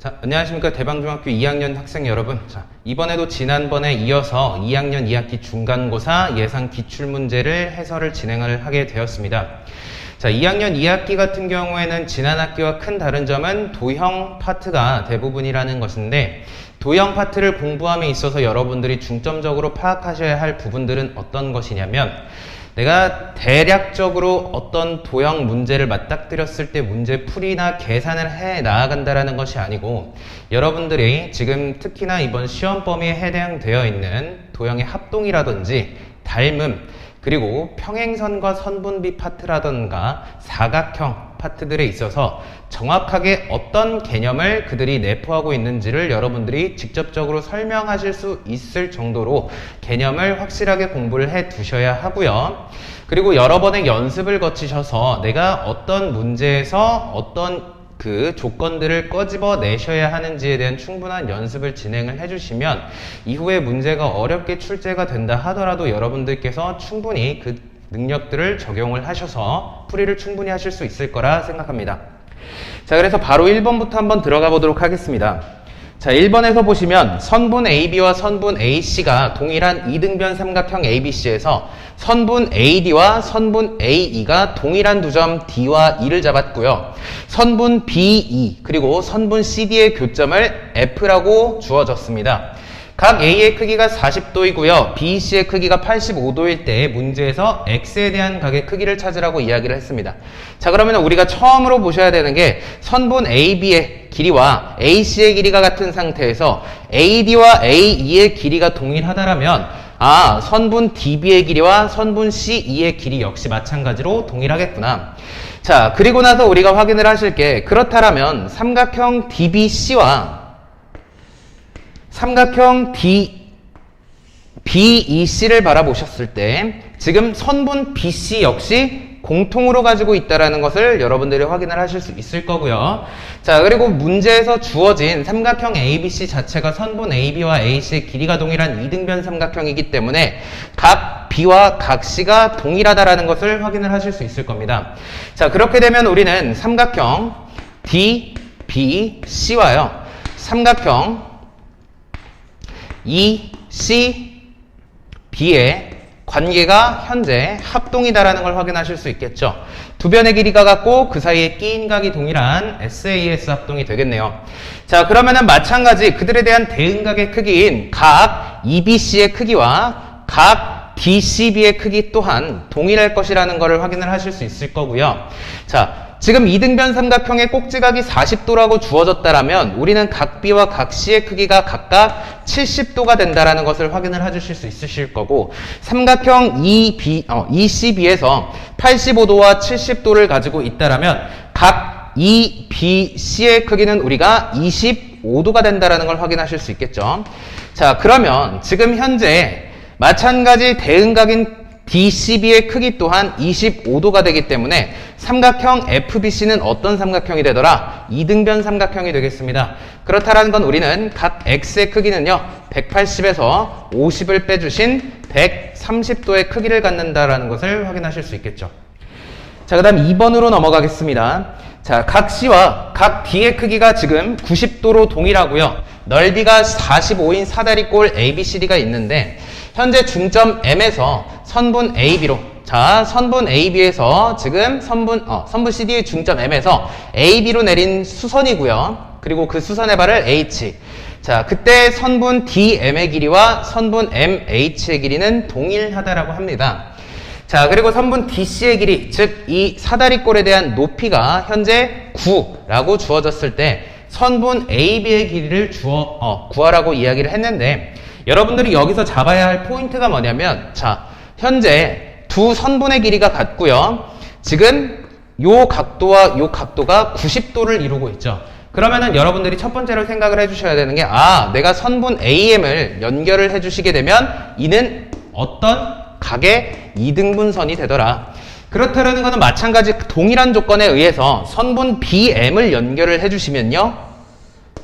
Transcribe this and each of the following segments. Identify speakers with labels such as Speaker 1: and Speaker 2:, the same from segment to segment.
Speaker 1: 자, 안녕하십니까. 대방중학교 2학년 학생 여러분. 자, 이번에도 지난번에 이어서 2학년 2학기 중간고사 예상 기출문제를 해설을 진행을 하게 되었습니다. 자, 2학년 2학기 같은 경우에는 지난 학기와 큰 다른 점은 도형 파트가 대부분이라는 것인데, 도형 파트를 공부함에 있어서 여러분들이 중점적으로 파악하셔야 할 부분들은 어떤 것이냐면, 내가 대략적으로 어떤 도형 문제를 맞닥뜨렸을 때 문제 풀이나 계산을 해 나아간다라는 것이 아니고, 여러분들이 지금 특히나 이번 시험 범위에 해당되어 있는 도형의 합동이라든지 닮음, 그리고 평행선과 선분비 파트라던가 사각형 파트들에 있어서 정확하게 어떤 개념을 그들이 내포하고 있는지를 여러분들이 직접적으로 설명하실 수 있을 정도로 개념을 확실하게 공부를 해 두셔야 하고요. 그리고 여러 번의 연습을 거치셔서 내가 어떤 문제에서 어떤 그 조건들을 꺼집어 내셔야 하는지에 대한 충분한 연습을 진행을 해주시면 이후에 문제가 어렵게 출제가 된다 하더라도 여러분들께서 충분히 그 능력들을 적용을 하셔서 풀이를 충분히 하실 수 있을 거라 생각합니다. 자, 그래서 바로 1번부터 한번 들어가 보도록 하겠습니다. 자, 1번에서 보시면 선분 AB와 선분 AC가 동일한 이등변 삼각형 ABC에서 선분 AD와 선분 AE가 동일한 두 점 D와 E를 잡았고요. 선분 BE 그리고 선분 CD의 교점을 F라고 주어졌습니다. 각 A의 크기가 40도이고요. BC의 크기가 85도일 때 문제에서 X에 대한 각의 크기를 찾으라고 이야기를 했습니다. 자, 그러면 우리가 처음으로 보셔야 되는 게 선분 AB의 길이와 AC의 길이가 같은 상태에서 AD와 AE의 길이가 동일하다라면 선분 DB의 길이와 선분 CE의 길이 역시 마찬가지로 동일하겠구나. 자, 그리고 나서 우리가 확인을 하실 게 그렇다라면 삼각형 DBC와 삼각형 BEC를 바라보셨을 때 지금 선분 BC 역시 공통으로 가지고 있다는 것을 여러분들이 확인을 하실 수 있을 거고요. 자, 그리고 문제에서 주어진 삼각형 ABC 자체가 선분 AB와 AC의 길이가 동일한 이등변 삼각형이기 때문에 각 B와 각 C가 동일하다는 것을 확인을 하실 수 있을 겁니다. 자, 그렇게 되면 우리는 삼각형 DBC와요. 삼각형 ECB의 관계가 현재 합동이다라는 걸 확인하실 수 있겠죠. 두 변의 길이가 같고 그 사이에 끼인 각이 동일한 SAS 합동이 되겠네요. 자, 그러면은 마찬가지 그들에 대한 대응각의 크기인 각 EBC의 크기와 각 DCB의 크기 또한 동일할 것이라는 것을 확인을 하실 수 있을 거고요. 자, 지금 이등변 삼각형의 꼭지각이 40도라고 주어졌다라면 우리는 각 B와 각 C의 크기가 각각 70도가 된다라는 것을 확인을 해주실 수 있으실 거고, 삼각형 ECB에서 85도와 70도를 가지고 있다라면 각 EBC의 크기는 우리가 25도가 된다라는 걸 확인하실 수 있겠죠. 자, 그러면 지금 현재 마찬가지 대응각인 DCB의 크기 또한 25도가 되기 때문에 삼각형 FBC는 어떤 삼각형이 되더라? 이등변 삼각형이 되겠습니다. 그렇다라는 건 우리는 각 X의 크기는요, 180에서 50을 빼주신 130도의 크기를 갖는다라는 것을 확인하실 수 있겠죠. 자, 그 다음 2번으로 넘어가겠습니다. 자, 각 C와 각 D의 크기가 지금 90도로 동일하고요. 넓이가 45인 사다리꼴 ABCD가 있는데 현재 중점 M에서 선분 AB로, 자, 선분 AB에서 지금 선분 CD의 중점 M에서 AB로 내린 수선이고요. 그리고 그 수선의 발을 H. 자, 그때 선분 DM의 길이와 선분 MH의 길이는 동일하다라고 합니다. 자, 그리고 선분 DC의 길이, 즉 이 사다리꼴에 대한 높이가 현재 9라고 주어졌을 때 선분 AB의 길이를 구하라고 이야기를 했는데, 여러분들이 여기서 잡아야 할 포인트가 뭐냐면, 자, 현재 두 선분의 길이가 같고요. 지금 요 각도와 요 각도가 90도를 이루고 있죠. 그러면은 여러분들이 첫 번째로 생각을 해주셔야 되는 게, 내가 선분 AM을 연결을 해주시게 되면 이는 어떤 각의 이등분선이 되더라. 그렇다는 것은 마찬가지 동일한 조건에 의해서 선분 BM을 연결을 해주시면요,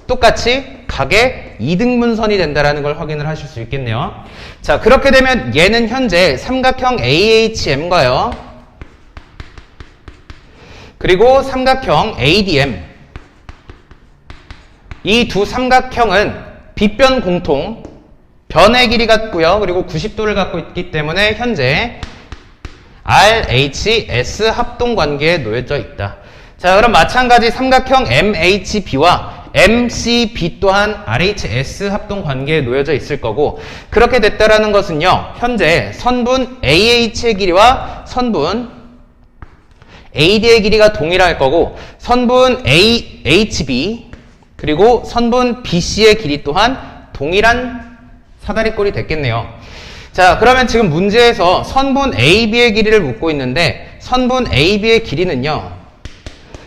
Speaker 1: 똑같이 각의 이등분선이 된다는 걸 확인을 하실 수 있겠네요. 자, 그렇게 되면 얘는 현재 삼각형 AHM과요, 그리고 삼각형 ADM, 이 두 삼각형은 빗변 공통, 변의 길이 같고요. 그리고 90도를 갖고 있기 때문에 현재 RHS 합동 관계에 놓여져 있다. 자, 그럼 마찬가지 삼각형 MHB와 MCB 또한 RHS 합동 관계에 놓여져 있을 거고, 그렇게 됐다라는 것은요, 현재 선분 AH의 길이와 선분 AD의 길이가 동일할 거고, 선분 HB 그리고 선분 BC의 길이 또한 동일한 사다리꼴이 됐겠네요. 자, 그러면 지금 문제에서 선분 AB의 길이를 묻고 있는데, 선분 AB의 길이는요,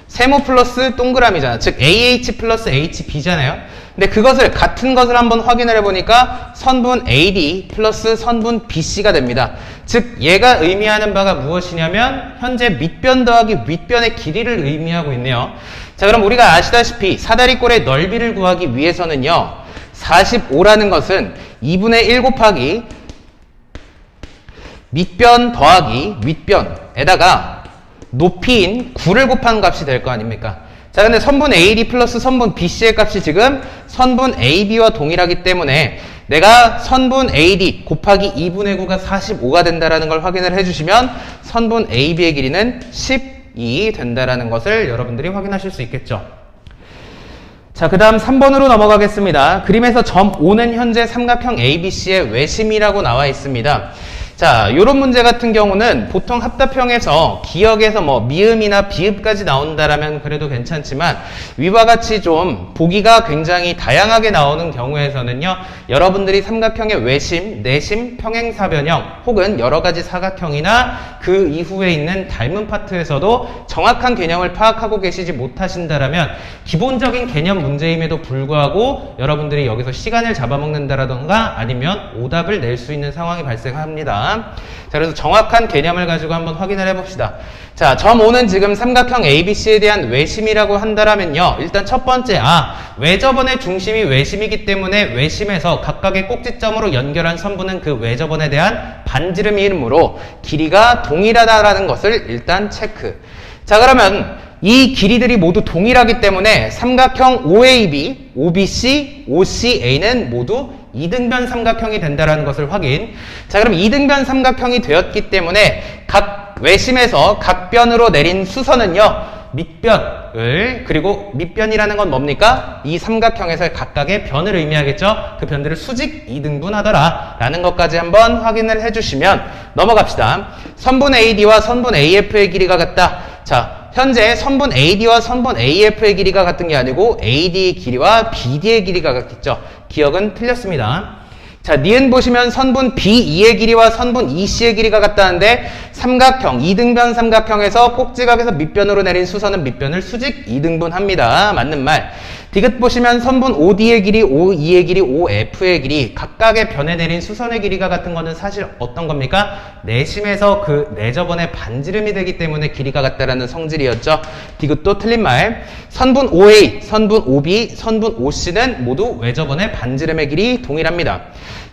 Speaker 1: 세모 플러스 동그라미잖아. 즉 AH 플러스 HB잖아요. 근데 그것을 같은 것을 한번 확인을 해보니까 선분 AD 플러스 선분 BC가 됩니다. 즉 얘가 의미하는 바가 무엇이냐면 현재 밑변 더하기 윗변의 길이를 의미하고 있네요. 자, 그럼 우리가 아시다시피 사다리꼴의 넓이를 구하기 위해서는요, 45라는 것은 2분의 1 곱하기 밑변 더하기 윗변에다가 높이인 9를 곱한 값이 될 거 아닙니까? 자, 근데 선분 AD 플러스 선분 BC의 값이 지금 선분 AB와 동일하기 때문에 내가 선분 AD 곱하기 2분의 9가 45가 된다라는 걸 확인을 해주시면 선분 AB의 길이는 12 된다라는 것을 여러분들이 확인하실 수 있겠죠. 자, 그 다음 3번으로 넘어가겠습니다. 그림에서 점 O는 현재 삼각형 ABC의 외심이라고 나와 있습니다. 자, 요런 문제 같은 경우는 보통 합답형에서 기역에서 뭐 미음이나 비읍까지 나온다라면 그래도 괜찮지만 위와 같이 좀 보기가 굉장히 다양하게 나오는 경우에서는요, 여러분들이 삼각형의 외심, 내심, 평행사변형 혹은 여러 가지 사각형이나 그 이후에 있는 닮은 파트에서도 정확한 개념을 파악하고 계시지 못하신다라면 기본적인 개념 문제임에도 불구하고 여러분들이 여기서 시간을 잡아먹는다라던가 아니면 오답을 낼 수 있는 상황이 발생합니다. 자, 그래서 정확한 개념을 가지고 한번 확인을 해봅시다. 자, 점 O는 지금 삼각형 ABC에 대한 외심이라고 한다라면요, 일단 첫 번째, 외접원의 중심이 외심이기 때문에 외심에서 각각의 꼭지점으로 연결한 선분은 그 외접원에 대한 반지름이므로 길이가 동일하다라는 것을 일단 체크. 자, 그러면 이 길이들이 모두 동일하기 때문에 삼각형 OAB, OBC, OCA는 모두 이등변 삼각형이 된다는 것을 확인. 자, 그럼 이등변 삼각형이 되었기 때문에 각 외심에서 각 변으로 내린 수선은요, 밑변을, 그리고 밑변이라는 건 뭡니까? 이 삼각형에서의 각각의 변을 의미하겠죠? 그 변들을 수직 이등분하더라 라는 것까지 한번 확인을 해주시면 넘어갑시다. 선분 AD와 선분 AF의 길이가 같다. 자, 현재 선분 AD와 선분 AF의 길이가 같은 게 아니고 AD의 길이와 BD의 길이가 같겠죠. 기억은 틀렸습니다. 자, 니은 보시면 선분 BE의 길이와 선분 EC의 길이가 같다는데 삼각형, 이등변 삼각형에서 꼭지각에서 밑변으로 내린 수선은 밑변을 수직 이등분합니다. 맞는 말. 디귿 보시면 선분 OD의 길이, OE의 길이, OF의 길이 각각의 변에 내린 수선의 길이가 같은 거는 사실 어떤 겁니까? 내심에서 그 내접원의 반지름이 되기 때문에 길이가 같다라는 성질이었죠. 디귿도 틀린 말. 선분 OA, 선분 OB, 선분 OC는 모두 외접원의 반지름의 길이 동일합니다.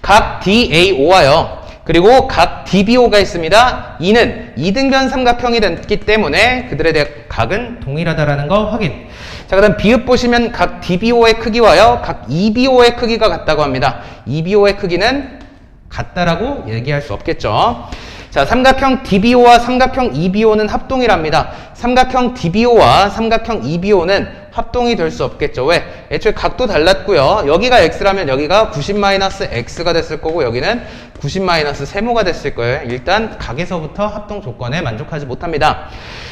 Speaker 1: 각 DAO와요. 그리고 각 DBO가 있습니다. 이는 이등변 삼각형이 됐기 때문에 그들에 대한 각은 동일하다라는 거 확인. 자, 그 다음 비읍 보시면 각 DBO의 크기와요, 각 EBO의 크기가 같다고 합니다. EBO의 크기는 같다라고 얘기할 수 없겠죠. 자, 삼각형 DBO와 삼각형 EBO는 합동이랍니다. 삼각형 DBO와 삼각형 EBO는 합동이 될 수 없겠죠. 왜? 애초에 각도 달랐고요. 여기가 x라면 여기가 90-x가 됐을 거고 여기는 90-세모가 됐을 거예요. 일단 각에서부터 합동 조건에 만족하지 못합니다.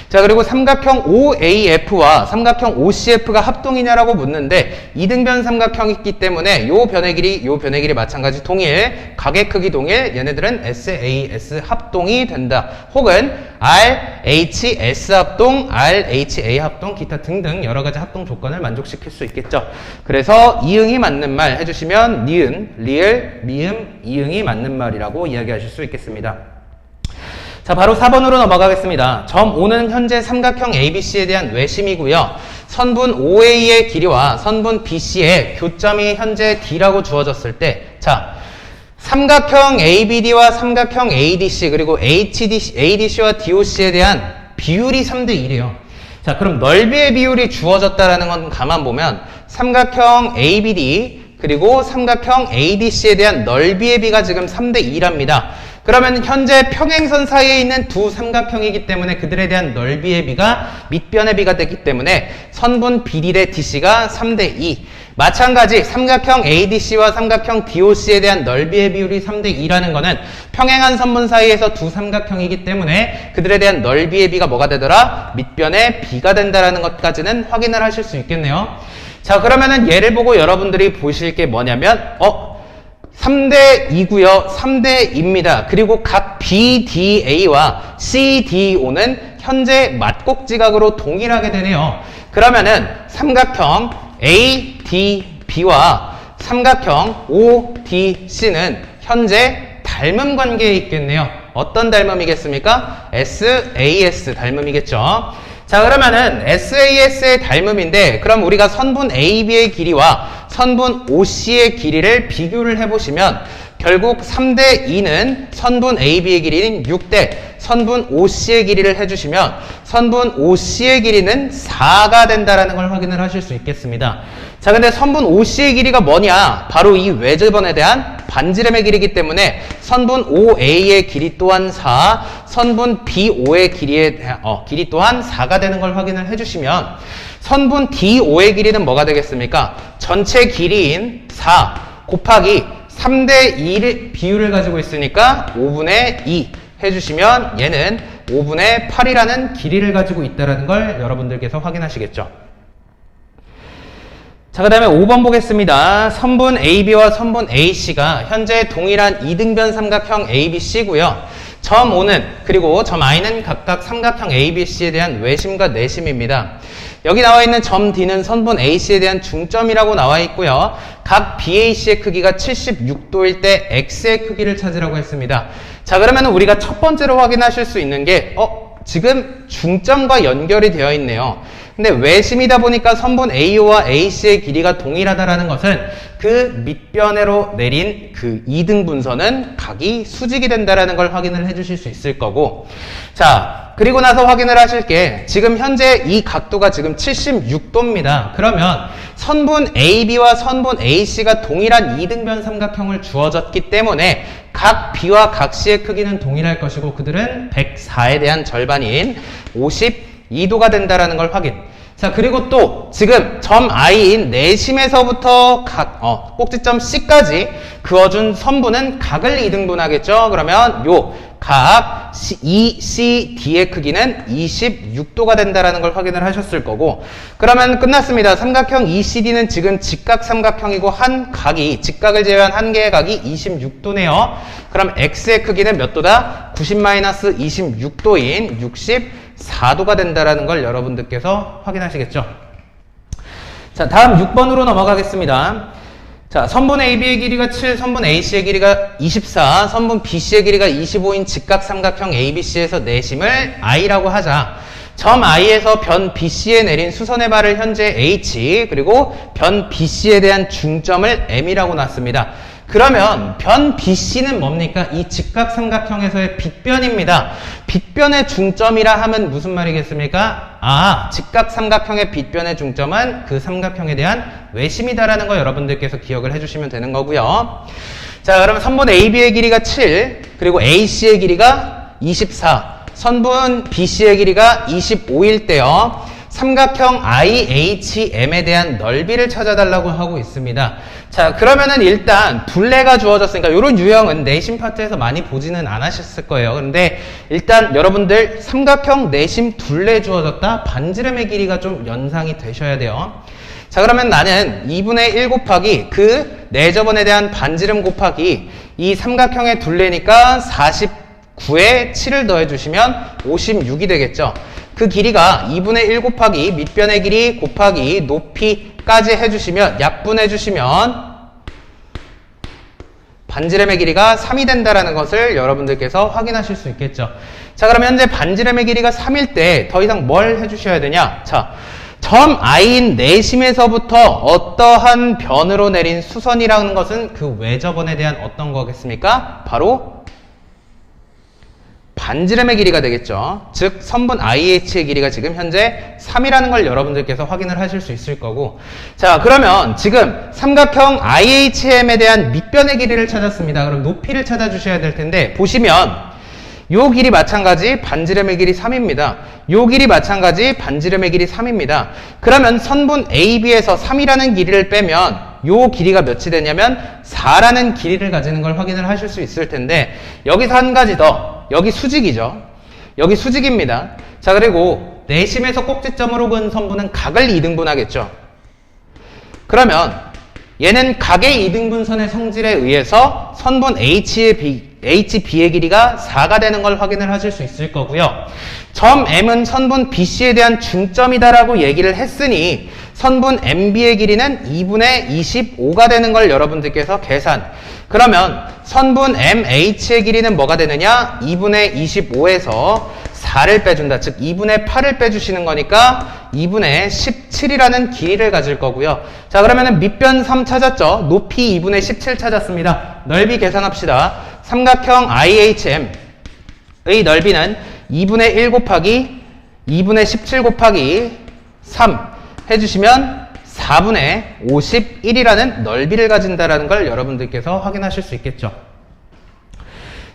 Speaker 1: 자, 그리고 삼각형 OAF와 삼각형 OCF가 합동이냐라고 묻는데 이등변 삼각형이기 때문에 요 변의 길이 마찬가지 동일, 각의 크기 동일, 얘네들은 SAS 합동이 된다. 혹은 RHS 합동, RHA 합동, 기타 등등 여러 가지 합동 조건을 만족시킬 수 있겠죠. 그래서 이응이 맞는 말 해주시면 니은, 리을, 미음, 이응이 맞는 말이라고 이야기하실 수 있겠습니다. 자, 바로 4번으로 넘어가겠습니다. 점 O는 현재 삼각형 ABC에 대한 외심이고요. 선분 OA의 길이와 선분 BC의 교점이 현재 D라고 주어졌을 때, 자, 삼각형 ABD와 삼각형 ADC 그리고 ADC와 DOC에 대한 비율이 3대 1이에요. 자, 그럼 넓이의 비율이 주어졌다라는 건 가만 보면 삼각형 ABD 그리고 삼각형 ADC에 대한 넓이의 비가 지금 3대 2랍니다. 그러면 현재 평행선 사이에 있는 두 삼각형이기 때문에 그들에 대한 넓이의 비가 밑변의 비가 되기 때문에 선분 BD 대 DC가 3대 2. 마찬가지 삼각형 ADC와 삼각형 DOC에 대한 넓이의 비율이 3대 2라는 거는 평행한 선분 사이에서 두 삼각형이기 때문에 그들에 대한 넓이의 비가 뭐가 되더라? 밑변의 비가 된다라는 것까지는 확인을 하실 수 있겠네요. 자, 그러면은 얘를 보고 여러분들이 보실 게 뭐냐면 3대 2고요. 3대 2입니다. 그리고 각 BDA와 CDO는 현재 맞곡지각으로 동일하게 되네요. 그러면은 삼각형 ADB와 삼각형 ODC는 현재 닮음 관계에 있겠네요. 어떤 닮음이겠습니까? SAS 닮음이겠죠. 자, 그러면은 SAS의 닮음인데 그럼 우리가 선분 AB의 길이와 선분 OC의 길이를 비교를 해보시면 결국 3대 2는 선분 AB의 길이는 6대 선분 OC의 길이를 해주시면 선분 OC의 길이는 4가 된다라는 걸 확인을 하실 수 있겠습니다. 자, 근데 선분 OC의 길이가 뭐냐? 바로 이 외접원에 대한 반지름의 길이기 때문에 선분 OA의 길이 또한 4, 선분 BO의 길이 또한 4가 되는 걸 확인을 해주시면 선분 DO의 길이는 뭐가 되겠습니까? 전체 길이인 4 곱하기 3대 2의 비율을 가지고 있으니까 5분의 2 해주시면 얘는 5분의 8이라는 길이를 가지고 있다는 걸 여러분들께서 확인하시겠죠. 자, 그 다음에 5번 보겠습니다. 선분 AB와 선분 AC가 현재 동일한 2등변 삼각형 ABC고요. 점 O는 그리고 점 I는 각각 삼각형 ABC에 대한 외심과 내심입니다. 여기 나와 있는 점 D는 선분 AC에 대한 중점이라고 나와 있고요. 각 BAC의 크기가 76도일 때 X의 크기를 찾으라고 했습니다. 자, 그러면 우리가 첫 번째로 확인하실 수 있는 게 지금 중점과 연결이 되어 있네요. 근데 외심이다 보니까 선분 AO와 AC의 길이가 동일하다라는 것은 그 밑변으로 내린 그 2등분선은 각이 수직이 된다라는 걸 확인을 해주실 수 있을 거고, 자, 그리고 나서 확인을 하실 게 지금 현재 이 각도가 지금 76도입니다. 그러면 선분 AB와 선분 AC가 동일한 2등변 삼각형을 주어졌기 때문에 각 B와 각 C의 크기는 동일할 것이고 그들은 104에 대한 절반인 52도가 된다라는 걸 확인. 자, 그리고 또 지금 점 I인 내심에서부터 꼭지점 C까지 그어준 선분은 각을 2등분하겠죠. 그러면 요 각 ECD의 크기는 26도가 된다라는 걸 확인을 하셨을 거고, 그러면 끝났습니다. 삼각형 ECD는 지금 직각 삼각형이고 한 각이, 직각을 제외한 한 개의 각이 26도네요. 그럼 X의 크기는 몇 도다? 90-26도인 64도가 된다라는 걸 여러분들께서 확인하시겠죠. 자, 다음 6번으로 넘어가겠습니다. 자, 선분 AB의 길이가 7, 선분 AC의 길이가 24, 선분 BC의 길이가 25인 직각 삼각형 ABC에서 내심을 I라고 하자. 점 I에서 변 BC에 내린 수선의 발을 현재 H, 그리고 변 BC에 대한 중점을 M이라고 놨습니다. 그러면 변 BC는 뭡니까? 이 직각 삼각형에서의 빗변입니다. 빗변의 중점이라 하면 무슨 말이겠습니까? 직각 삼각형의 빗변의 중점은 그 삼각형에 대한 외심이다라는 거 여러분들께서 기억을 해주시면 되는 거고요. 자, 그러면 선분 AB의 길이가 7, 그리고 AC의 길이가 24, 선분 BC의 길이가 25일 때요. 삼각형 IHM에 대한 넓이를 찾아달라고 하고 있습니다. 자, 그러면은 일단 둘레가 주어졌으니까 이런 유형은 내심 파트에서 많이 보지는 않으셨을 거예요. 그런데 일단 여러분들 삼각형 내심 둘레 주어졌다, 반지름의 길이가 좀 연상이 되셔야 돼요. 자, 그러면 나는 2분의 1 곱하기 그 내접원에 대한 반지름 곱하기 이 삼각형의 둘레니까 49에 7을 더해주시면 56이 되겠죠. 그 길이가 2분의 1 곱하기 밑변의 길이 곱하기 높이까지 해주시면 약분해주시면 반지름의 길이가 3이 된다는 것을 여러분들께서 확인하실 수 있겠죠. 자, 그럼 현재 반지름의 길이가 3일 때 더 이상 뭘 해주셔야 되냐? 자, 점 I인 내심에서부터 어떠한 변으로 내린 수선이라는 것은 그 외접원에 대한 어떤 거겠습니까? 바로 반지름의 길이가 되겠죠. 즉 선분 IH의 길이가 지금 현재 3이라는 걸 여러분들께서 확인을 하실 수 있을 거고, 자 그러면 지금 삼각형 IHM에 대한 밑변의 길이를 찾았습니다. 그럼 높이를 찾아주셔야 될 텐데, 보시면 요 길이 마찬가지 반지름의 길이 3입니다. 요 길이 마찬가지 반지름의 길이 3입니다. 그러면 선분 AB에서 3이라는 길이를 빼면 요 길이가 몇이 되냐면 4라는 길이를 가지는 걸 확인을 하실 수 있을 텐데, 여기서 한 가지 더, 여기 수직이죠. 여기 수직입니다. 자 그리고 내심에서 꼭지점으로 그은 선분은 각을 2등분하겠죠. 그러면 얘는 각의 2등분선의 성질에 의해서 선분 HB의 길이가 4가 되는 걸 확인을 하실 수 있을 거고요. 점 M은 선분 BC에 대한 중점이다라고 얘기를 했으니 선분 MB의 길이는 2분의 25가 되는 걸 여러분들께서 계산. 그러면 선분 MH의 길이는 뭐가 되느냐? 2분의 25에서 4를 빼준다. 즉 2분의 8을 빼주시는 거니까 2분의 17이라는 길이를 가질 거고요. 자 그러면은 밑변 3 찾았죠? 높이 2분의 17 찾았습니다. 넓이 계산합시다. 삼각형 IHM의 넓이는 2분의 1 곱하기 2분의 17 곱하기 3 해주시면 4분의 51이라는 넓이를 가진다라는 걸 여러분들께서 확인하실 수 있겠죠.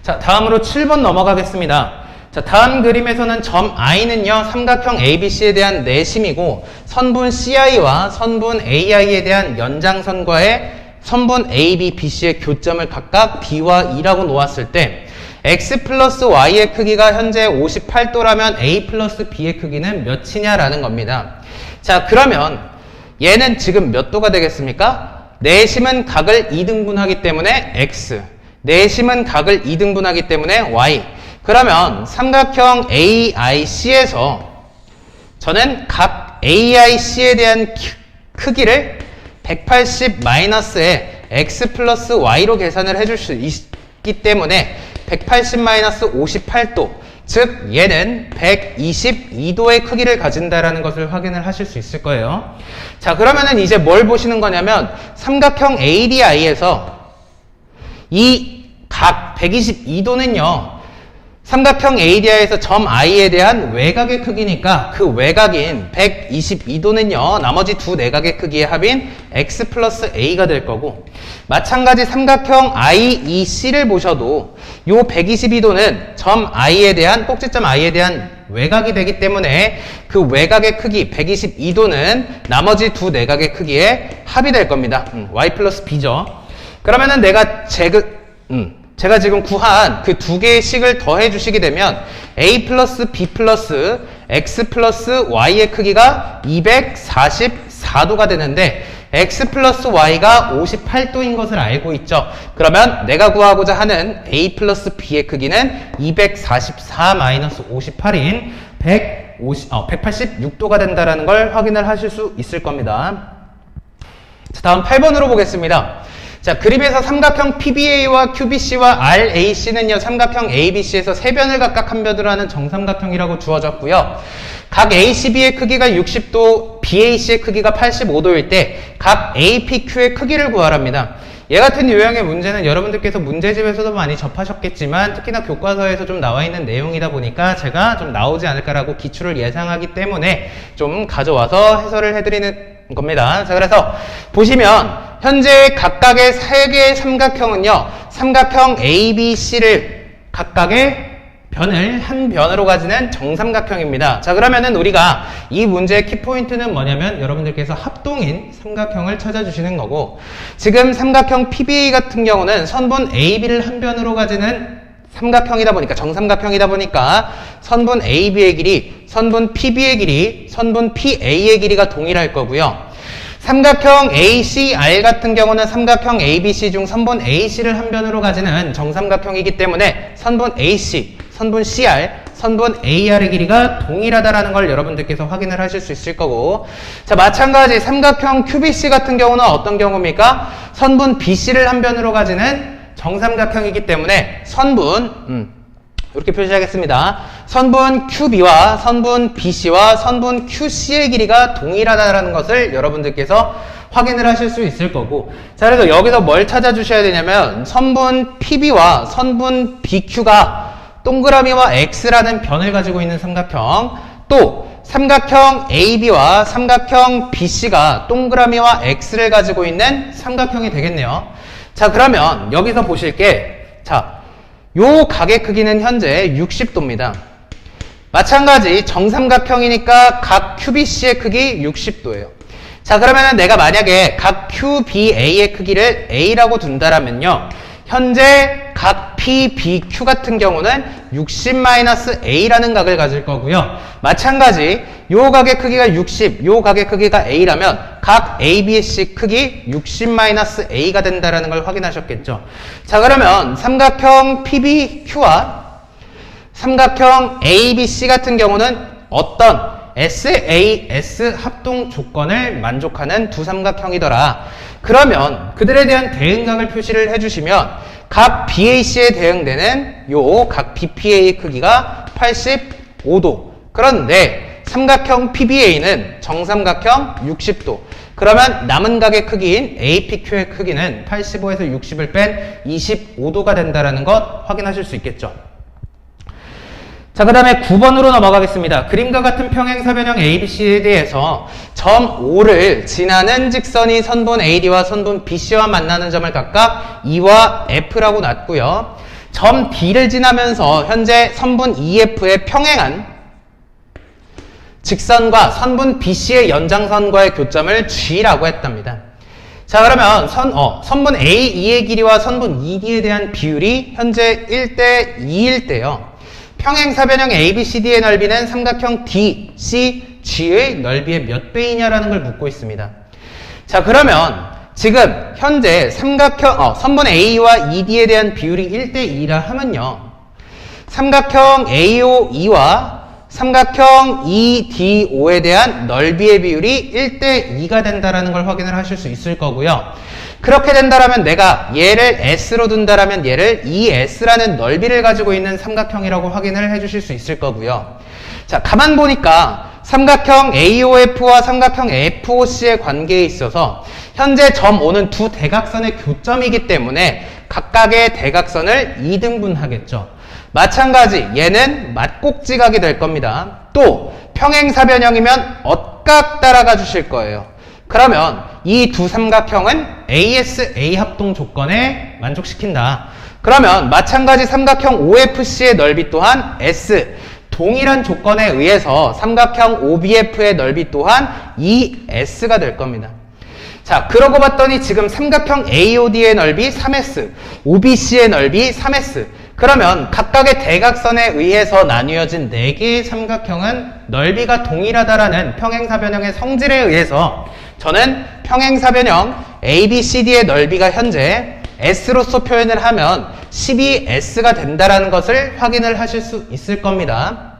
Speaker 1: 자 다음으로 7번 넘어가겠습니다. 자 다음 그림에서는 점 I는요 삼각형 ABC에 대한 내심이고, 선분 CI와 선분 AI에 대한 연장선과의 선분 AB, BC의 교점을 각각 D와 E라고 놓았을 때 X 플러스 Y의 크기가 현재 58도라면 A 플러스 B의 크기는 몇이냐라는 겁니다. 자 그러면 얘는 지금 몇 도가 되겠습니까? 내심은 각을 2등분하기 때문에 X, 내심은 각을 2등분하기 때문에 Y. 그러면 삼각형 AIC에서 저는 각 AIC에 대한 크기를 180-의 X 플러스 Y로 계산을 해줄 수 있기 때문에 180-58도, 즉 얘는 122도의 크기를 가진다라는 것을 확인을 하실 수 있을 거예요. 자 그러면은 이제 뭘 보시는 거냐면 삼각형 ADI에서 이 각 122도는요 삼각형 ADI에서 점 I에 대한 외곽의 크기니까 그 외곽인 122도는요 나머지 두 내각의 크기의 합인 X 플러스 A가 될 거고, 마찬가지 삼각형 IEC를 보셔도 요 122도는 점 I에 대한 꼭지점 I에 대한 외곽이 되기 때문에 그 외곽의 크기 122도는 나머지 두 내각의 크기의 합이 될 겁니다. Y 플러스 B죠. 그러면은 제가 지금 구한 그 두 개의 식을 더해 주시게 되면 A 플러스 B 플러스 X 플러스 Y의 크기가 244도가 되는데 X 플러스 Y가 58도인 것을 알고 있죠. 그러면 내가 구하고자 하는 A 플러스 B의 크기는 244-58인 186도가 된다는 걸 확인을 하실 수 있을 겁니다. 자, 다음 8번으로 보겠습니다. 자, 그림에서 삼각형 PBA와 QBC와 RAC는요, 삼각형 ABC에서 세 변을 각각 한 변으로 하는 정삼각형이라고 주어졌고요. 각 ACB의 크기가 60도, BAC의 크기가 85도일 때 각 APQ의 크기를 구하랍니다. 얘 같은 유형의 문제는 여러분들께서 문제집에서도 많이 접하셨겠지만 특히나 교과서에서 좀 나와 있는 내용이다 보니까 제가 좀 나오지 않을까라고 기출을 예상하기 때문에 좀 가져와서 해설을 해드리는 겁니다. 자, 그래서 보시면 현재 각각의 세 개의 삼각형은요, 삼각형 ABC를 각각의 변을 한 변으로 가지는 정삼각형입니다. 자, 그러면은 우리가 이 문제의 키포인트는 뭐냐면 여러분들께서 합동인 삼각형을 찾아주시는 거고, 지금 삼각형 PBA 같은 경우는 선분 AB를 한 변으로 가지는 삼각형이다 보니까, 정삼각형이다 보니까 선분 AB의 길이, 선분 PB의 길이, 선분 PA의 길이가 동일할 거고요. 삼각형 ACR 같은 경우는 삼각형 ABC 중 선분 AC를 한 변으로 가지는 정삼각형이기 때문에 선분 AC, 선분 CR, 선분 AR의 길이가 동일하다라는 걸 여러분들께서 확인을 하실 수 있을 거고, 자, 마찬가지 삼각형 QBC 같은 경우는 어떤 경우입니까? 선분 BC를 한 변으로 가지는 정삼각형이기 때문에 선분 이렇게 표시하겠습니다. 선분 QB와 선분 BC와 선분 QC의 길이가 동일하다는 것을 여러분들께서 확인을 하실 수 있을 거고, 자, 그래서 여기서 뭘 찾아주셔야 되냐면 선분 PB와 선분 BQ가 동그라미와 X라는 변을 가지고 있는 삼각형, 또 삼각형 AB와 삼각형 BC가 동그라미와 X를 가지고 있는 삼각형이 되겠네요. 자, 그러면 여기서 보실 게, 자, 요 각의 크기는 현재 60도입니다. 마찬가지 정삼각형이니까 각 QBC의 크기 60도예요. 자, 그러면은 내가 만약에 각 QBA의 크기를 A라고 둔다라면요, 현재 각 PBQ 같은 경우는 60-A라는 각을 가질 거고요. 마찬가지 요 각의 크기가 60, 요 각의 크기가 A라면 각 ABC 크기 60-A가 된다라는 걸 확인하셨겠죠. 자, 그러면 삼각형 PBQ와 삼각형 ABC 같은 경우는 어떤 SAS 합동 조건을 만족하는 두 삼각형이더라. 그러면 그들에 대한 대응각을 표시를 해주시면 각 BAC에 대응되는 요 각 BPA의 크기가 85도. 그런데 삼각형 PBA는 정삼각형 60도. 그러면 남은 각의 크기인 APQ의 크기는 85에서 60을 뺀 25도가 된다는 것 확인하실 수 있겠죠. 자, 그 다음에 9번으로 넘어가겠습니다. 그림과 같은 평행사변형 ABC에 대해서 점 O를 지나는 직선이 선분 AD와 선분 BC와 만나는 점을 각각 E와 F라고 놨고요. 점 D를 지나면서 현재 선분 EF에 평행한 직선과 선분 BC의 연장선과의 교점을 G라고 했답니다. 자, 그러면 선분 AE의 길이와 선분 ED에 대한 비율이 현재 1대 2일 때요. 평행사변형 ABCD의 넓이는 삼각형 DCG의 넓이의 몇 배이냐라는 걸 묻고 있습니다. 자, 그러면 지금 현재 선분 A와 ED에 대한 비율이 1대 2라 하면요, 삼각형 AOE와 삼각형 EDO에 대한 넓이의 비율이 1대 2가 된다라는 걸 확인을 하실 수 있을 거고요. 그렇게 된다라면 내가 얘를 S로 둔다라면 얘를 ES라는 넓이를 가지고 있는 삼각형이라고 확인을 해주실 수 있을 거고요. 자, 가만 보니까 삼각형 AOF와 삼각형 FOC의 관계에 있어서 현재 점 O는 두 대각선의 교점이기 때문에 각각의 대각선을 2등분하겠죠. 마찬가지 얘는 맞꼭지각이 될 겁니다. 또 평행사변형이면 엇각 따라가 주실 거예요. 그러면 이 두 삼각형은 ASA 합동 조건에 만족시킨다. 그러면 마찬가지 삼각형 OFC의 넓이 또한 S, 동일한 조건에 의해서 삼각형 OBF의 넓이 또한 ES가 될 겁니다. 자, 그러고 봤더니 지금 삼각형 AOD의 넓이 3S, OBC의 넓이 3S. 그러면 각각의 대각선에 의해서 나뉘어진 4개의 삼각형은 넓이가 동일하다라는 평행사변형의 성질에 의해서 저는 평행사변형 ABCD의 넓이가 현재 S로서 표현을 하면 12S가 된다라는 것을 확인을 하실 수 있을 겁니다.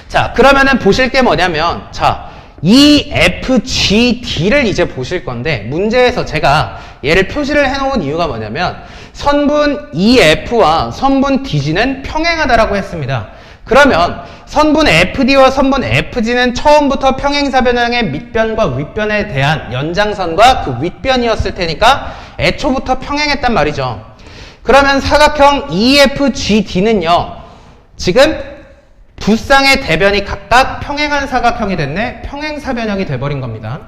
Speaker 1: 자, 그러면은 보실 게 뭐냐면, 자, EFGD를 이제 보실 건데, 문제에서 제가 얘를 표시를 해놓은 이유가 뭐냐면, 선분 EF와 선분 DG는 평행하다라고 했습니다. 그러면 선분 FD와 선분 FG는 처음부터 평행사변형의 밑변과 윗변에 대한 연장선과 그 윗변이었을 테니까 애초부터 평행했단 말이죠. 그러면 사각형 EFGD는요, 지금 두 쌍의 대변이 각각 평행한 사각형이 됐네. 평행사변형이 돼버린 겁니다.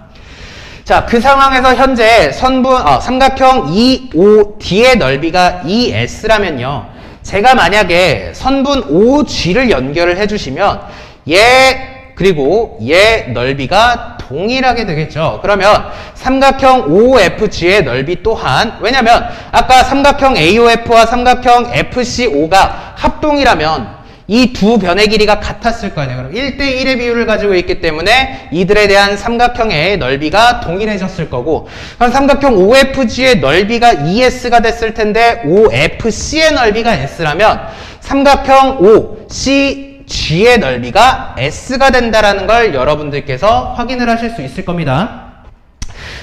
Speaker 1: 자, 그 상황에서 현재 삼각형 EOD의 넓이가 ES라면요, 제가 만약에 선분 OG를 연결을 해주시면 얘 그리고 얘 넓이가 동일하게 되겠죠. 그러면 삼각형 OFG의 넓이 또한, 왜냐면 아까 삼각형 AOF와 삼각형 FCO가 합동이라면 이 두 변의 길이가 같았을 거 아니에요. 그럼 1대1의 비율을 가지고 있기 때문에 이들에 대한 삼각형의 넓이가 동일해졌을 거고, 그럼 삼각형 OFG의 넓이가 ES가 됐을 텐데 OFC의 넓이가 S라면 삼각형 OCG의 넓이가 S가 된다라는 걸 여러분들께서 확인을 하실 수 있을 겁니다.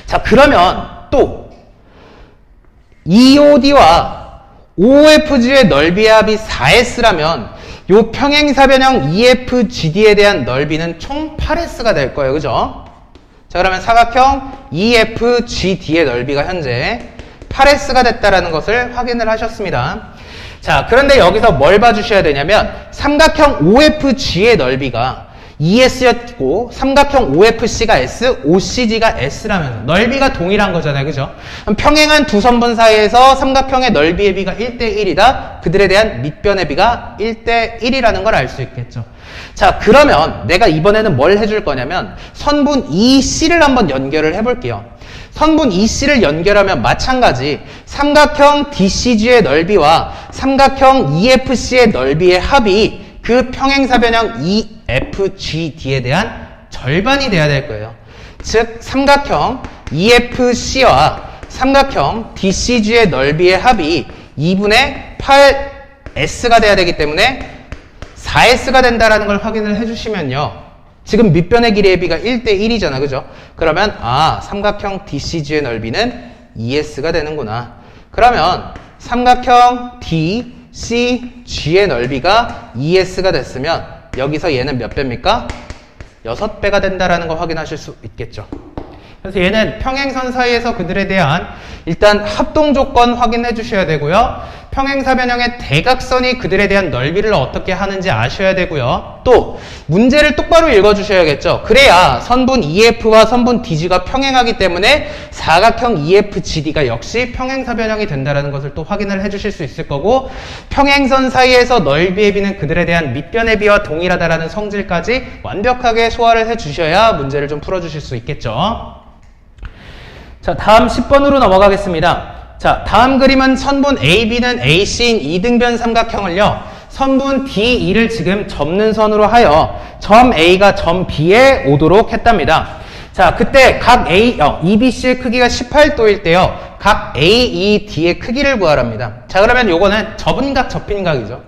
Speaker 1: 자, 그러면 또 EOD와 OFG의 넓이 합이 4S라면 요 평행사변형 EFGD에 대한 넓이는 총 8S가 될 거예요. 그죠? 자, 그러면 사각형 EFGD의 넓이가 현재 8S가 됐다라는 것을 확인을 하셨습니다. 자, 그런데 여기서 뭘 봐주셔야 되냐면 삼각형 OFG의 넓이가 ES였고 삼각형 OFC가 S, OCG가 S라면서 넓이가 동일한 거잖아요. 그죠? 평행한 두 선분 사이에서 삼각형의 넓이의 비가 1대1이다. 그들에 대한 밑변의 비가 1대1이라는 걸 알 수 있겠죠. 자, 그러면 내가 이번에는 뭘 해줄 거냐면 선분 EC를 한번 연결을 해볼게요. 선분 EC를 연결하면 마찬가지 삼각형 DCG의 넓이와 삼각형 EFC의 넓이의 합이 그 평행사변형 EFGD에 대한 절반이 돼야 될 거예요. 즉 삼각형 EFC와 삼각형 DCG의 넓이의 합이 2분의 8S가 돼야 되기 때문에 4S가 된다는 걸 확인을 해주시면요. 지금 밑변의 길이의 비가 1대1이잖아. 그죠? 그러면 삼각형 DCG의 넓이는 ES가 되는구나. 그러면 삼각형 DCG의 넓이가 ES가 됐으면 여기서 얘는 몇 배입니까? 6배가 된다는 걸 확인하실 수 있겠죠. 그래서 얘는 평행선 사이에서 그들에 대한 일단 합동 조건 확인해 주셔야 되고요. 평행사변형의 대각선이 그들에 대한 넓이를 어떻게 하는지 아셔야 되고요. 또 문제를 똑바로 읽어 주셔야겠죠. 그래야 선분 EF와 선분 DG가 평행하기 때문에 사각형 EFGD가 역시 평행사변형이 된다는 것을 또 확인을 해 주실 수 있을 거고, 평행선 사이에서 넓이의 비는 그들에 대한 밑변의 비와 동일하다라는 성질까지 완벽하게 소화를 해 주셔야 문제를 좀 풀어 주실 수 있겠죠. 자, 다음 10번으로 넘어가겠습니다. 자, 다음 그림은 선분 AB는 AC인 이등변 삼각형을요, 선분 DE를 지금 접는 선으로 하여 점 A가 점 B에 오도록 했답니다. 자, 그때 각 EBC의 크기가 18도일 때요, 각 AED의 크기를 구하랍니다. 자, 그러면 요거는 접은각, 접힌각이죠.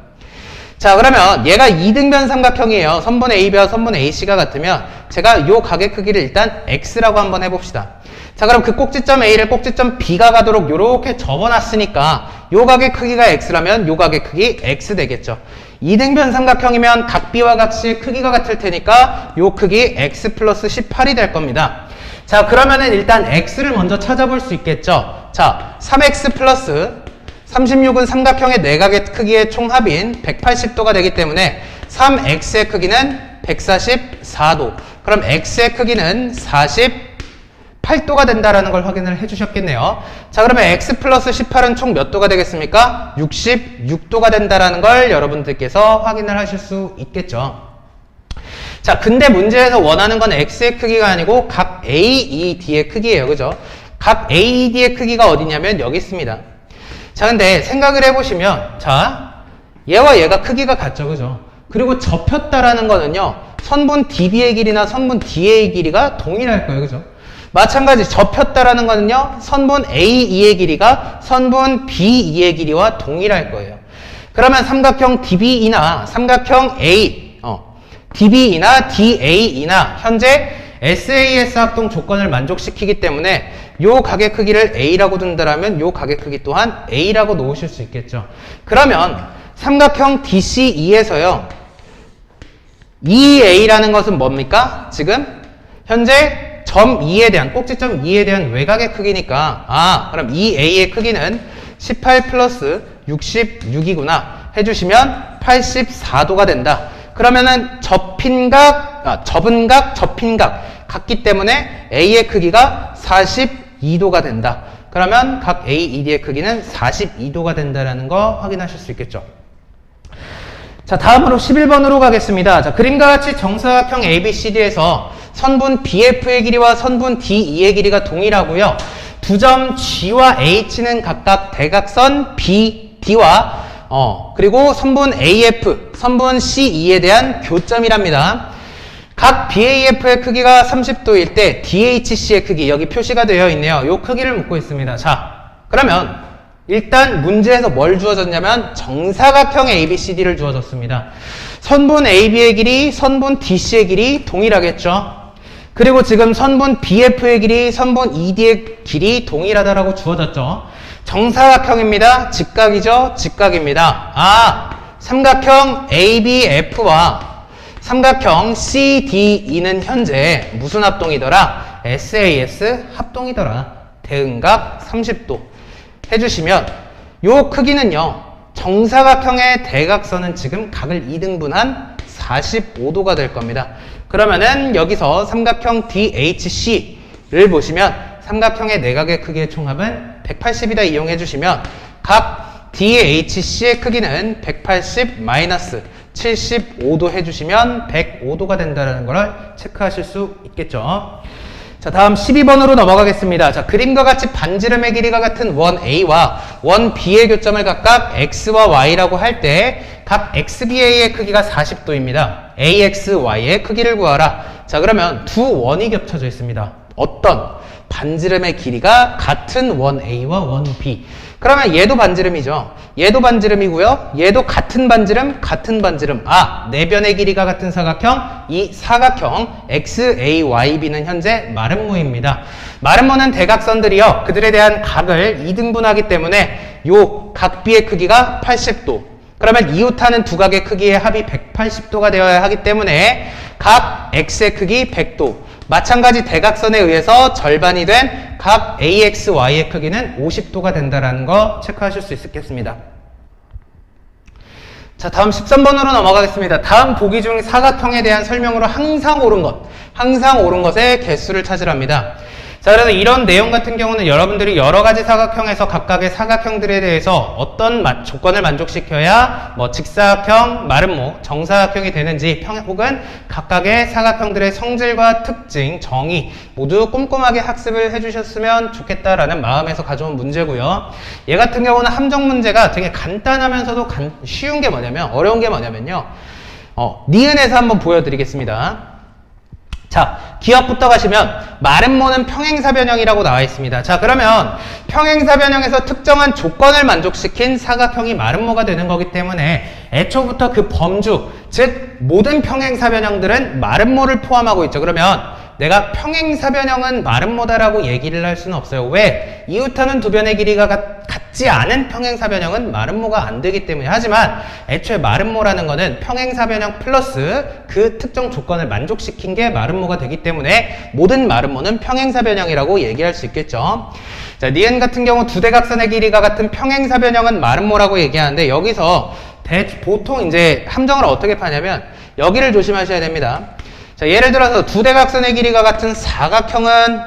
Speaker 1: 자, 그러면 얘가 이등변 삼각형이에요. 선분 AB와 선분 AC가 같으면 제가 요 각의 크기를 일단 X라고 한번 해봅시다. 자, 그럼 그 꼭지점 A를 꼭지점 B가 가도록 요렇게 접어놨으니까 요 각의 크기가 X라면 요 각의 크기 X 되겠죠. 이등변 삼각형이면 각 B와 각 C의 크기가 같을 테니까 요 크기 X 플러스 18이 될 겁니다. 자, 그러면은 일단 X를 먼저 찾아볼 수 있겠죠. 자, 3X 플러스 36은 삼각형의 내각의 크기의 총합인 180도가 되기 때문에 3X의 크기는 144도. 그럼 X의 크기는 48도가 된다라는 걸 확인을 해주셨겠네요. 자, 그러면 X 플러스 18은 총 몇 도가 되겠습니까? 66도가 된다라는 걸 여러분들께서 확인을 하실 수 있겠죠. 자, 근데 문제에서 원하는 건 X의 크기가 아니고 각 AED의 크기예요. 그죠? 각 AED의 크기가 어디냐면 여기 있습니다. 자, 근데 생각을 해보시면, 자, 얘와 얘가 크기가 같죠. 그죠? 그리고 접혔다라는 거는요, 선분 DB의 길이나 선분 DA의 길이가 동일할 거예요. 그죠? 마찬가지 접혔다라는 거는요, 선분 AE의 길이가 선분 BE의 길이와 동일할 거예요. 그러면 삼각형 DBE나 삼각형 DBE나 DAE나 현재 SAS 합동 조건을 만족시키기 때문에 요 각의 크기를 A라고 둔다라면 요 각의 크기 또한 A라고 놓으실 수 있겠죠. 그러면 삼각형 DCE에서요, EA라는 것은 뭡니까? 지금 현재 점 2에 대한, 꼭지점 2에 대한 외곽의 크기니까, 그럼 EA의 크기는 18 플러스 66이구나 해주시면 84도가 된다. 그러면은 접은 각, 접힌 각 같기 때문에 A의 크기가 42도가 된다. 그러면 각 AED의 크기는 42도가 된다라는 거 확인하실 수 있겠죠. 자, 다음으로 11번으로 가겠습니다. 자, 그림과 같이 정사각형 ABCD에서 선분 BF의 길이와 선분 DE의 길이가 동일하고요. 두 점 G와 H는 각각 대각선 BD와 그리고 선분 AF, 선분 CE에 대한 교점이랍니다. 각 BAF의 크기가 30도일 때 DHC의 크기, 여기 표시가 되어 있네요. 이 크기를 묻고 있습니다. 자, 그러면 일단 문제에서 뭘 주어졌냐면 정사각형 ABCD를 주어졌습니다. 선분 AB의 길이, 선분 DC의 길이 동일하겠죠. 그리고 지금 선분 BF의 길이, 선분 ED의 길이 동일하다라고 주어졌죠. 정사각형입니다. 직각이죠. 직각입니다. 삼각형 ABF와 삼각형 CDE는 현재 무슨 합동이더라? SAS 합동이더라. 대응각 30도 해주시면 요 크기는요, 정사각형의 대각선은 지금 각을 2등분한 45도가 될 겁니다. 그러면은 여기서 삼각형 DHC를 보시면 삼각형의 내각의 크기의 총합은 180이다 이용해 주시면 각 DHC의 크기는 180 마이너스 75도 해주시면 105도가 된다는 걸 체크하실 수 있겠죠. 자, 다음 12번으로 넘어가겠습니다. 자, 그림과 같이 반지름의 길이가 같은 원 A와 원 B의 교점을 각각 X와 Y라고 할 때 각 XBA의 크기가 40도입니다. AXY의 크기를 구하라. 자, 그러면 두 원이 겹쳐져 있습니다. 어떤? 반지름의 길이가 같은 원 A와 원 B. 그러면 얘도 반지름이죠. 얘도 반지름이고요. 얘도 같은 반지름, 같은 반지름. 아, 내변의 길이가 같은 사각형, 이 사각형 XAYB는 현재 마름모입니다. 마름모는 대각선들이요. 그들에 대한 각을 2등분하기 때문에 요 각 B의 크기가 80도. 그러면 이웃하는 두 각의 크기의 합이 180도가 되어야 하기 때문에 각 X의 크기 100도. 마찬가지 대각선에 의해서 절반이 된 각 AXY의 크기는 50도가 된다는 거 체크하실 수 있겠습니다. 자, 다음 13번으로 넘어가겠습니다. 다음 보기 중 사각형에 대한 설명으로 항상 옳은 것의 개수를 찾으랍니다. 자, 그래서 이런 내용 같은 경우는 여러분들이 여러 가지 사각형에서 각각의 사각형들에 대해서 어떤 조건을 만족시켜야 뭐 직사각형, 마름모, 정사각형이 되는지 혹은 각각의 사각형들의 성질과 특징, 정의 모두 꼼꼼하게 학습을 해주셨으면 좋겠다라는 마음에서 가져온 문제고요. 얘 같은 경우는 함정 문제가 되게 간단하면서도 쉬운 게 뭐냐면 어려운 게 뭐냐면요. 니은에서 한번 보여드리겠습니다. 자, 기억부터 가시면 마름모는 평행사변형이라고 나와 있습니다. 자, 그러면 평행사변형에서 특정한 조건을 만족시킨 사각형이 마름모가 되는 거기 때문에 애초부터 그 범주, 즉 모든 평행사변형들은 마름모를 포함하고 있죠. 그러면 내가 평행사변형은 마름모다라고 얘기를 할 수는 없어요. 왜? 이웃하는 두 변의 길이가 같지 않은 평행사변형은 마름모가 안 되기 때문에. 하지만 애초에 마름모라는 거는 평행사변형 플러스 그 특정 조건을 만족시킨 게 마름모가 되기 때문에 모든 마름모는 평행사변형이라고 얘기할 수 있겠죠. 자, 니은 같은 경우 두 대각선의 길이가 같은 평행사변형은 마름모라고 얘기하는데 여기서 보통 이제 함정을 어떻게 파냐면 여기를 조심하셔야 됩니다. 자, 예를 들어서 두 대각선의 길이가 같은 사각형은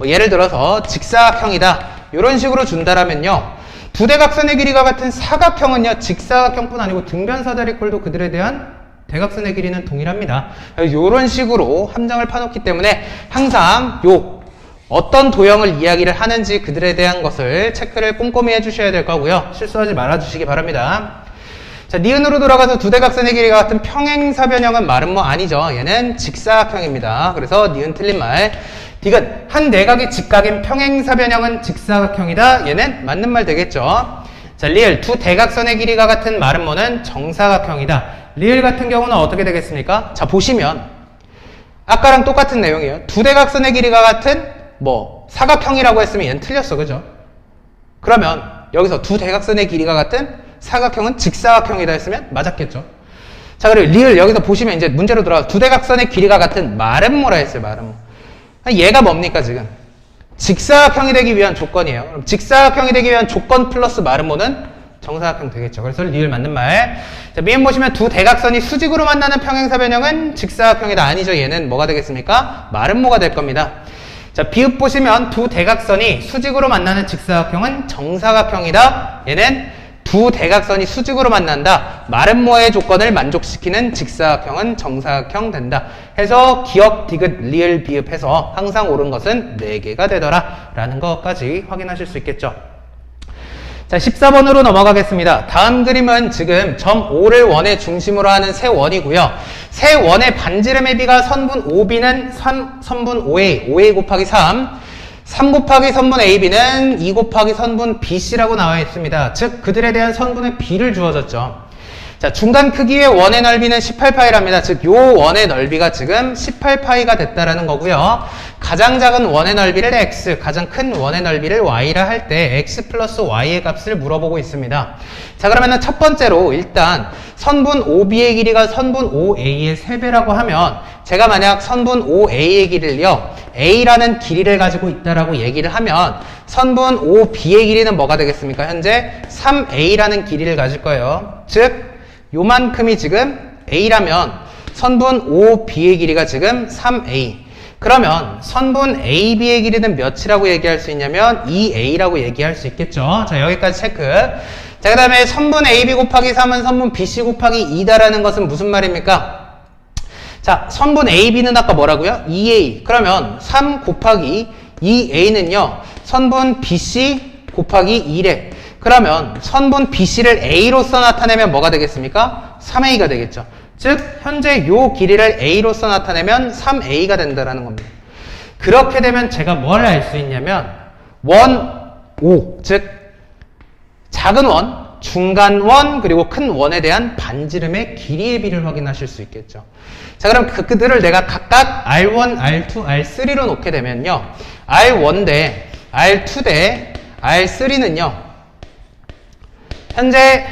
Speaker 1: 예를 들어서 직사각형이다. 이런 식으로 준다라면요. 두 대각선의 길이가 같은 사각형은요. 직사각형뿐 아니고 등변사다리꼴도 그들에 대한 대각선의 길이는 동일합니다. 이런 식으로 함정을 파놓기 때문에 항상 어떤 도형을 이야기를 하는지 그들에 대한 것을 체크를 꼼꼼히 해주셔야 될 거고요. 실수하지 말아주시기 바랍니다. 자, 니은으로 돌아가서 두 대각선의 길이가 같은 평행사변형은 마름모 아니죠. 얘는 직사각형입니다. 그래서 니은 틀린 말. 디귿, 한 내각이 직각인 평행사변형은 직사각형이다. 얘는 맞는 말 되겠죠. 자, 리을, 두 대각선의 길이가 같은 마름모는 정사각형이다. 리을 같은 경우는 어떻게 되겠습니까? 자, 보시면 아까랑 똑같은 내용이에요. 두 대각선의 길이가 같은 사각형이라고 했으면 얘는 틀렸어. 그죠? 그러면 여기서 두 대각선의 길이가 같은 사각형은 직사각형이다 했으면 맞았겠죠. 자, 그리고 리을 여기서 보시면 이제 문제로 들어가서 두 대각선의 길이가 같은 마름모라 했어요. 마름모. 얘가 뭡니까 지금? 직사각형이 되기 위한 조건이에요. 그럼 직사각형이 되기 위한 조건 플러스 마름모는 정사각형 되겠죠. 그래서 리을 맞는 말. 자, 미음 보시면 두 대각선이 수직으로 만나는 평행사변형은 직사각형이다. 아니죠. 얘는 뭐가 되겠습니까? 마름모가 될 겁니다. 자, 비읍 보시면 두 대각선이 수직으로 만나는 직사각형은 정사각형이다. 얘는 두 대각선이 수직으로 만난다. 마름모의 조건을 만족시키는 직사각형은 정사각형 된다. 해서 기억, 디귿, 리을, 비읍 해서 항상 옳은 것은 4개가 되더라. 라는 것까지 확인하실 수 있겠죠. 자, 14번으로 넘어가겠습니다. 다음 그림은 지금 점 5를 원의 중심으로 하는 세 원이고요. 세 원의 반지름의 비가 선분 OB는 선분 OA, OA 곱하기 3 곱하기 선분 AB는 2 곱하기 선분 BC라고 나와 있습니다. 즉 그들에 대한 선분의 B를 주어졌죠. 자, 중간 크기의 원의 넓이는 18파이랍니다. 즉, 요 원의 넓이가 지금 18파이가 됐다라는 거고요. 가장 작은 원의 넓이를 x, 가장 큰 원의 넓이를 y라 할 때 x 플러스 y의 값을 물어보고 있습니다. 자, 그러면은 첫 번째로 일단 선분 OB의 길이가 선분 OA의 3배라고 하면 제가 만약 선분 OA의 길이를요, A라는 길이를 가지고 있다라고 얘기를 하면 선분 OB의 길이는 뭐가 되겠습니까? 현재 3A라는 길이를 가질 거예요. 즉, 요만큼이 지금 A라면 선분 OB의 길이가 지금 3A. 그러면 선분 AB의 길이는 몇이라고 얘기할 수 있냐면 2A라고 얘기할 수 있겠죠. 자, 여기까지 체크. 자, 그 다음에 선분 AB 곱하기 3은 선분 BC 곱하기 2다라는 것은 무슨 말입니까? 자, 선분 AB는 아까 뭐라고요? 2A. 그러면 3 곱하기 2A는요, 선분 BC 곱하기 2래. 그러면 선분 BC를 A로서 나타내면 뭐가 되겠습니까? 3A가 되겠죠. 즉, 현재 요 길이를 A로서 나타내면 3A가 된다는 겁니다. 그렇게 되면 제가 뭘 알 수 있냐면, 원, O, 즉, 작은 원, 중간 원, 그리고 큰 원에 대한 반지름의 길이의 비를 확인하실 수 있겠죠. 자, 그럼 그들을 내가 각각 R1, R2, R3로 놓게 되면요. R1 대 R2 대 R3는요. 현재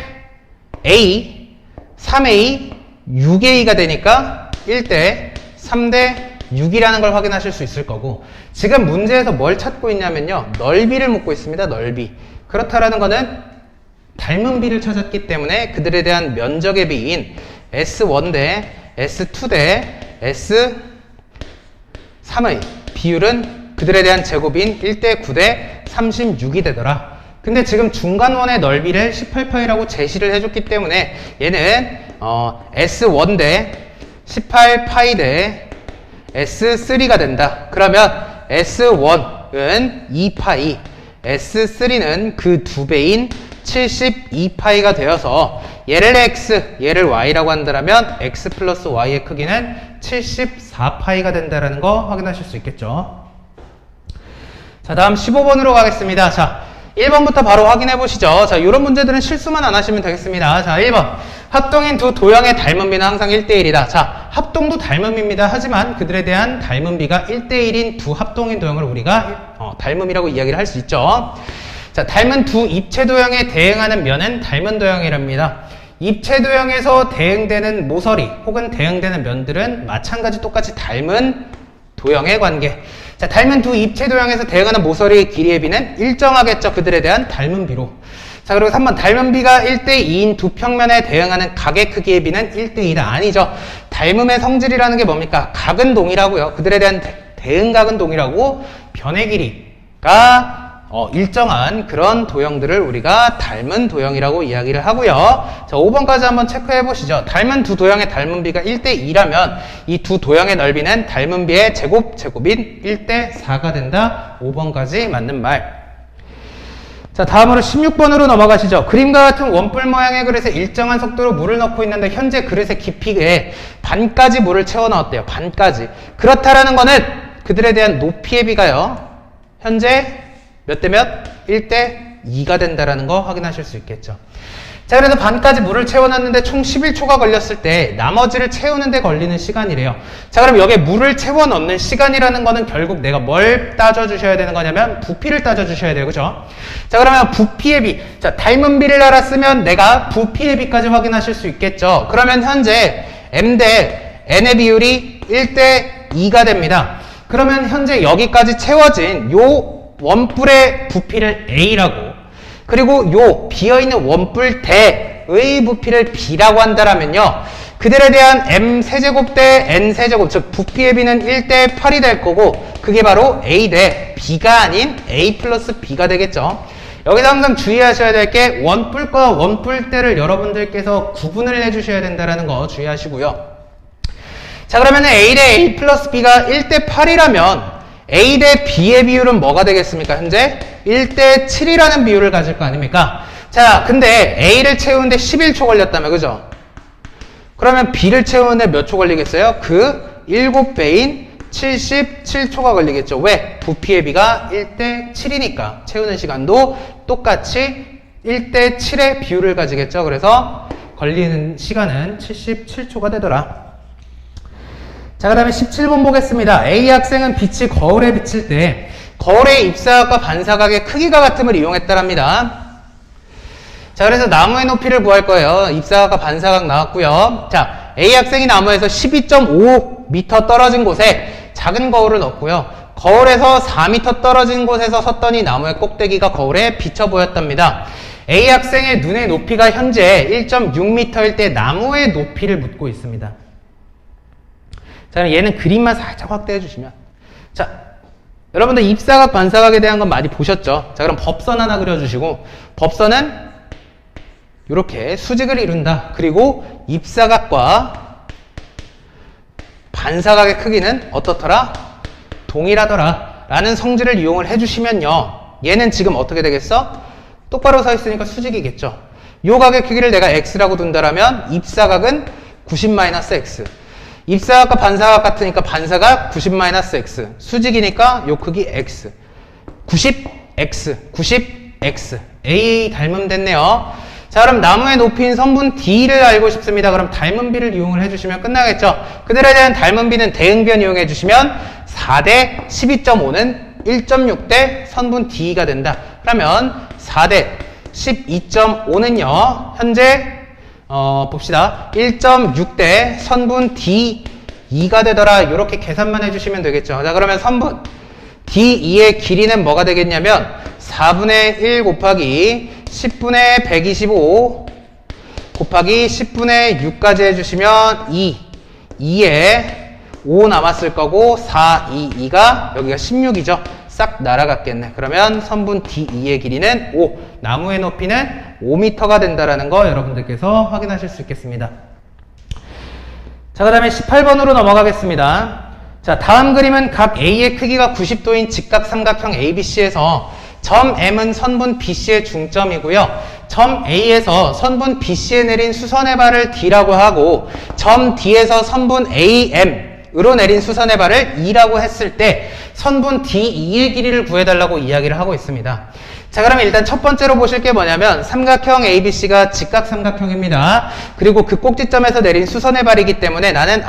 Speaker 1: A, 3A, 6A가 되니까 1대 3대 6이라는 걸 확인하실 수 있을 거고, 지금 문제에서 뭘 찾고 있냐면요. 넓이를 묻고 있습니다. 넓이. 그렇다라는 거는 닮은 비를 찾았기 때문에 그들에 대한 면적의 비인 S1 대 S2 대 S3의 비율은 그들에 대한 제곱인 1대 9 대 36이 되더라. 근데 지금 중간원의 넓이를 18파이라고 제시를 해줬기 때문에 얘는 S1 대 18파이 대 S3가 된다. 그러면 S1은 2파이, S3는 그 2배인 72파이가 되어서 얘를 x, 얘를 y라고 한다면 x 플러스 y의 크기는 74파이가 된다는 거 확인하실 수 있겠죠. 자, 다음 15번으로 가겠습니다. 자, 1번부터 바로 확인해 보시죠. 자, 이런 문제들은 실수만 안 하시면 되겠습니다. 자, 1번. 합동인 두 도형의 닮은 비는 항상 1대1이다. 자, 합동도 닮은 비입니다. 하지만 그들에 대한 닮은 비가 1대1인 두 합동인 도형을 우리가 닮음이라고 이야기를 할 수 있죠. 자, 닮은 두 입체 도형에 대응하는 면은 닮은 도형이랍니다. 입체 도형에서 대응되는 모서리 혹은 대응되는 면들은 마찬가지 똑같이 닮은 도형의 관계. 자, 닮은 두 입체 도형에서 대응하는 모서리의 길이의 비는 일정하겠죠. 그들에 대한 닮은 비로. 자, 그리고 3번. 닮은 비가 1대2인 두 평면에 대응하는 각의 크기의 비는 1대2다. 아니죠. 닮음의 성질이라는 게 뭡니까? 각은 동일하고요. 그들에 대한 대응각은 동일하고 변의 길이가 일정한 그런 도형들을 우리가 닮은 도형이라고 이야기를 하고요. 자, 5번까지 한번 체크해 보시죠. 닮은 두 도형의 닮은 비가 1대2라면 이 두 도형의 넓이는 닮은 비의 제곱인 1대4가 된다. 5번까지 맞는 말. 자, 다음으로 16번으로 넘어가시죠. 그림과 같은 원뿔 모양의 그릇에 일정한 속도로 물을 넣고 있는데 현재 그릇의 깊이에 반까지 물을 채워 넣었대요. 반까지. 그렇다라는 거는 그들에 대한 높이의 비가요. 현재 몇 대 몇? 1대 2가 된다라는 거 확인하실 수 있겠죠. 자, 그래서 반까지 물을 채워놨는데 총 11초가 걸렸을 때 나머지를 채우는데 걸리는 시간이래요. 자, 그럼 여기에 물을 채워 넣는 시간이라는 거는 결국 내가 뭘 따져주셔야 되는 거냐면 부피를 따져주셔야 돼요. 그죠? 자, 그러면 부피의 비. 자, 닮은 비를 알았으면 내가 부피의 비까지 확인하실 수 있겠죠. 그러면 현재 M 대 N의 비율이 1대 2가 됩니다. 그러면 현재 여기까지 채워진 요 원뿔의 부피를 A라고, 그리고 요 비어있는 원뿔대의 부피를 B라고 한다라면요, 그들에 대한 M 세제곱 대 N 세제곱, 즉 부피의 비는 1대 8이 될 거고, 그게 바로 A 대 B가 아닌 A 플러스 B가 되겠죠. 여기서 항상 주의하셔야 될 게 원뿔과 원뿔대를 여러분들께서 구분을 해주셔야 된다는 거 주의하시고요. 자, 그러면 A 대 A 플러스 B가 1대 8이라면 A 대 B의 비율은 뭐가 되겠습니까? 현재 1대 7이라는 비율을 가질 거 아닙니까? 자, 근데 A를 채우는데 11초 걸렸다며, 그죠? 그러면 B를 채우는데 몇 초 걸리겠어요? 그 7배인 77초가 걸리겠죠. 왜? 부피의 비가 1대 7이니까 채우는 시간도 똑같이 1대 7의 비율을 가지겠죠. 그래서 걸리는 시간은 77초가 되더라. 자, 그 다음에 17번 보겠습니다. A 학생은 빛이 거울에 비칠 때 거울의 입사각과 반사각의 크기가 같음을 이용했다랍니다. 자, 그래서 나무의 높이를 구할 거예요. 입사각과 반사각 나왔고요. 자, A 학생이 나무에서 12.5m 떨어진 곳에 작은 거울을 넣었고요. 거울에서 4m 떨어진 곳에서 섰더니 나무의 꼭대기가 거울에 비쳐 보였답니다. A 학생의 눈의 높이가 현재 1.6m일 때 나무의 높이를 묻고 있습니다. 자, 그럼 얘는 그림만 살짝 확대해 주시면. 자, 여러분들 입사각, 반사각에 대한 건 많이 보셨죠? 자, 그럼 법선 하나 그려주시고, 법선은 이렇게 수직을 이룬다. 그리고 입사각과 반사각의 크기는 어떻더라? 동일하더라. 라는 성질을 이용을 해주시면요. 얘는 지금 어떻게 되겠어? 똑바로 서 있으니까 수직이겠죠. 요 각의 크기를 내가 x라고 둔다라면 입사각은 90-x. 입사각과 반사각 같으니까 반사각 90-x. 수직이니까 요 크기 x. 90x. 90x. a 닮으면 됐네요. 자, 그럼 나무의 높이인 선분 D를 알고 싶습니다. 그럼 닮은 비를 이용을 해주시면 끝나겠죠. 그들에 대한 닮은 비는 대응변 이용해 주시면 4대 12.5는 1.6대 선분 D가 된다. 그러면 4대 12.5는요. 현재 봅시다. 1.6대 선분 D2가 되더라. 이렇게 계산만 해주시면 되겠죠. 자, 그러면 선분 D2의 길이는 뭐가 되겠냐면 4분의 1 곱하기 10분의 125 곱하기 10분의 6까지 해주시면 2에 5 남았을 거고 4, 2, 2가 여기가 16이죠. 싹 날아갔겠네. 그러면 선분 D2의 길이는 5, 나무의 높이는 5m가 된다라는 거 여러분들께서 확인하실 수 있겠습니다. 자, 그 다음에 18번으로 넘어가겠습니다. 자, 다음 그림은 각 A의 크기가 90도인 직각삼각형 ABC에서 점 M은 선분 BC의 중점이고요. 점 A에서 선분 BC에 내린 수선의 발을 D라고 하고 점 D에서 선분 AM으로 내린 수선의 발을 E라고 했을 때 선분 D2의 길이를 구해달라고 이야기를 하고 있습니다. 자, 그러면 일단 첫 번째로 보실 게 뭐냐면 삼각형 ABC가 직각삼각형입니다. 그리고 그 꼭지점에서 내린 수선의 발이기 때문에 나는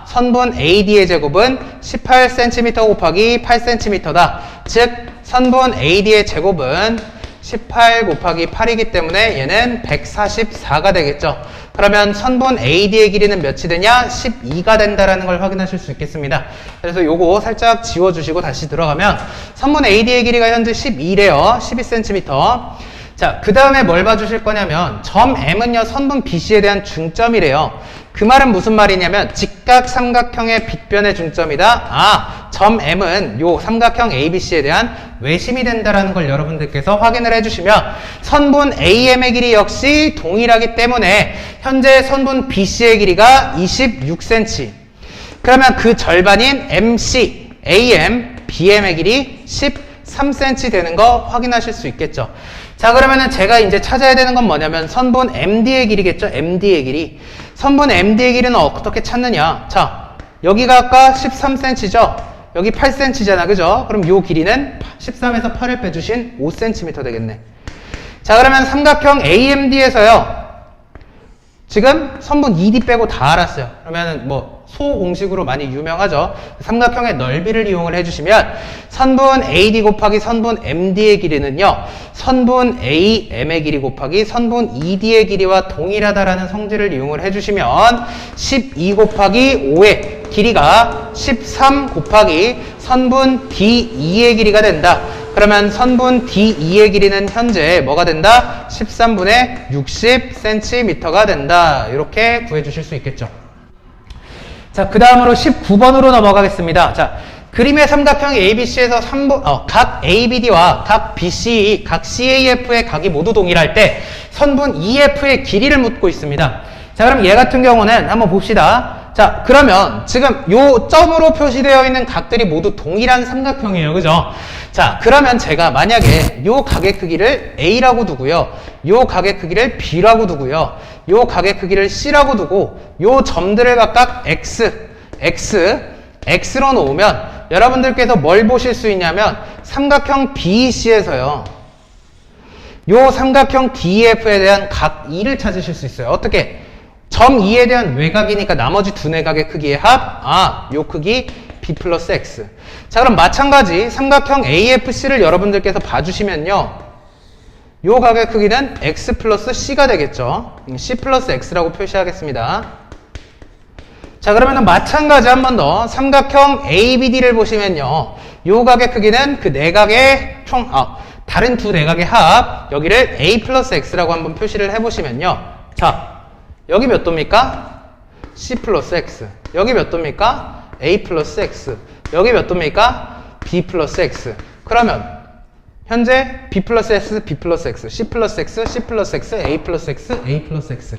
Speaker 1: 선분 AD의 제곱은 18cm 곱하기 8cm다. 즉 선분 AD의 제곱은 18 곱하기 8이기 때문에 얘는 144가 되겠죠. 그러면 선분 AD의 길이는 몇이 되냐? 12가 된다라는 걸 확인하실 수 있겠습니다. 그래서 요거 살짝 지워주시고 다시 들어가면 선분 AD의 길이가 현재 12래요. 12cm. 자, 그 다음에 뭘 봐주실 거냐면 점 M은요 선분 BC에 대한 중점이래요. 그 말은 무슨 말이냐면 직각삼각형의 빗변의 중점이다. 점 M은 요 삼각형 ABC에 대한 외심이 된다라는 걸 여러분들께서 확인을 해주시면 선분 AM의 길이 역시 동일하기 때문에 현재 선분 BC의 길이가 26cm. 그러면 그 절반인 MC, AM, BM의 길이 13cm 되는 거 확인하실 수 있겠죠. 자, 그러면은 제가 이제 찾아야 되는 건 뭐냐면 선분 MD의 길이겠죠. MD의 길이. 선분 MD의 길이는 어떻게 찾느냐. 자, 여기가 아까 13cm죠. 여기 8cm잖아. 그죠? 그럼 요 길이는 13에서 8을 빼주신 5cm 되겠네. 자, 그러면 삼각형 AMD에서요. 지금 선분 ED 빼고 다 알았어요. 그러면은 뭐 소공식으로 많이 유명하죠. 삼각형의 넓이를 이용을 해주시면 선분 AD 곱하기 선분 MD의 길이는요. 선분 AM의 길이 곱하기 선분 ED의 길이와 동일하다라는 성질을 이용을 해주시면 12 곱하기 5의 길이가 13 곱하기 선분 D2의 길이가 된다. 그러면 선분 D2의 길이는 현재 뭐가 된다? 13분의 60cm가 된다. 이렇게 구해주실 수 있겠죠. 자, 그 다음으로 19번으로 넘어가겠습니다. 자, 그림의 삼각형 ABC에서 각 ABD와 각 BC, 각 CAF의 각이 모두 동일할 때 선분 EF의 길이를 묻고 있습니다. 자, 그럼 얘 같은 경우는 한번 봅시다. 자, 그러면 지금 요 점으로 표시되어 있는 각들이 모두 동일한 삼각형이에요. 그죠? 자, 그러면 제가 만약에 요 각의 크기를 A라고 두고요. 요 각의 크기를 B라고 두고요. 요 각의 크기를 C라고 두고 요 점들을 각각 X로 놓으면 여러분들께서 뭘 보실 수 있냐면 삼각형 BEC에서요. 요 삼각형 DEF에 대한 각 2를 찾으실 수 있어요. 어떻게? 점 2에 대한 외곽이니까 나머지 두 내각의 크기의 합, 요 크기 B 플러스 X. 자, 그럼 마찬가지 삼각형 AFC를 여러분들께서 봐주시면요. 요 각의 크기는 X 플러스 C가 되겠죠. C 플러스 X라고 표시하겠습니다. 자, 그러면 마찬가지 한 번 더 삼각형 ABD를 보시면요. 요 각의 크기는 그 내각의 총, 다른 두 내각의 합, 여기를 A 플러스 X라고 한번 표시를 해보시면요. 자, 여기 몇 도입니까? C 플러스 X. 여기 몇 도입니까? A 플러스 X. 여기 몇 도입니까? B 플러스 X. 그러면 현재 B 플러스 X, B 플러스 X, C 플러스 X, C 플러스 X, A 플러스 X, A 플러스 X.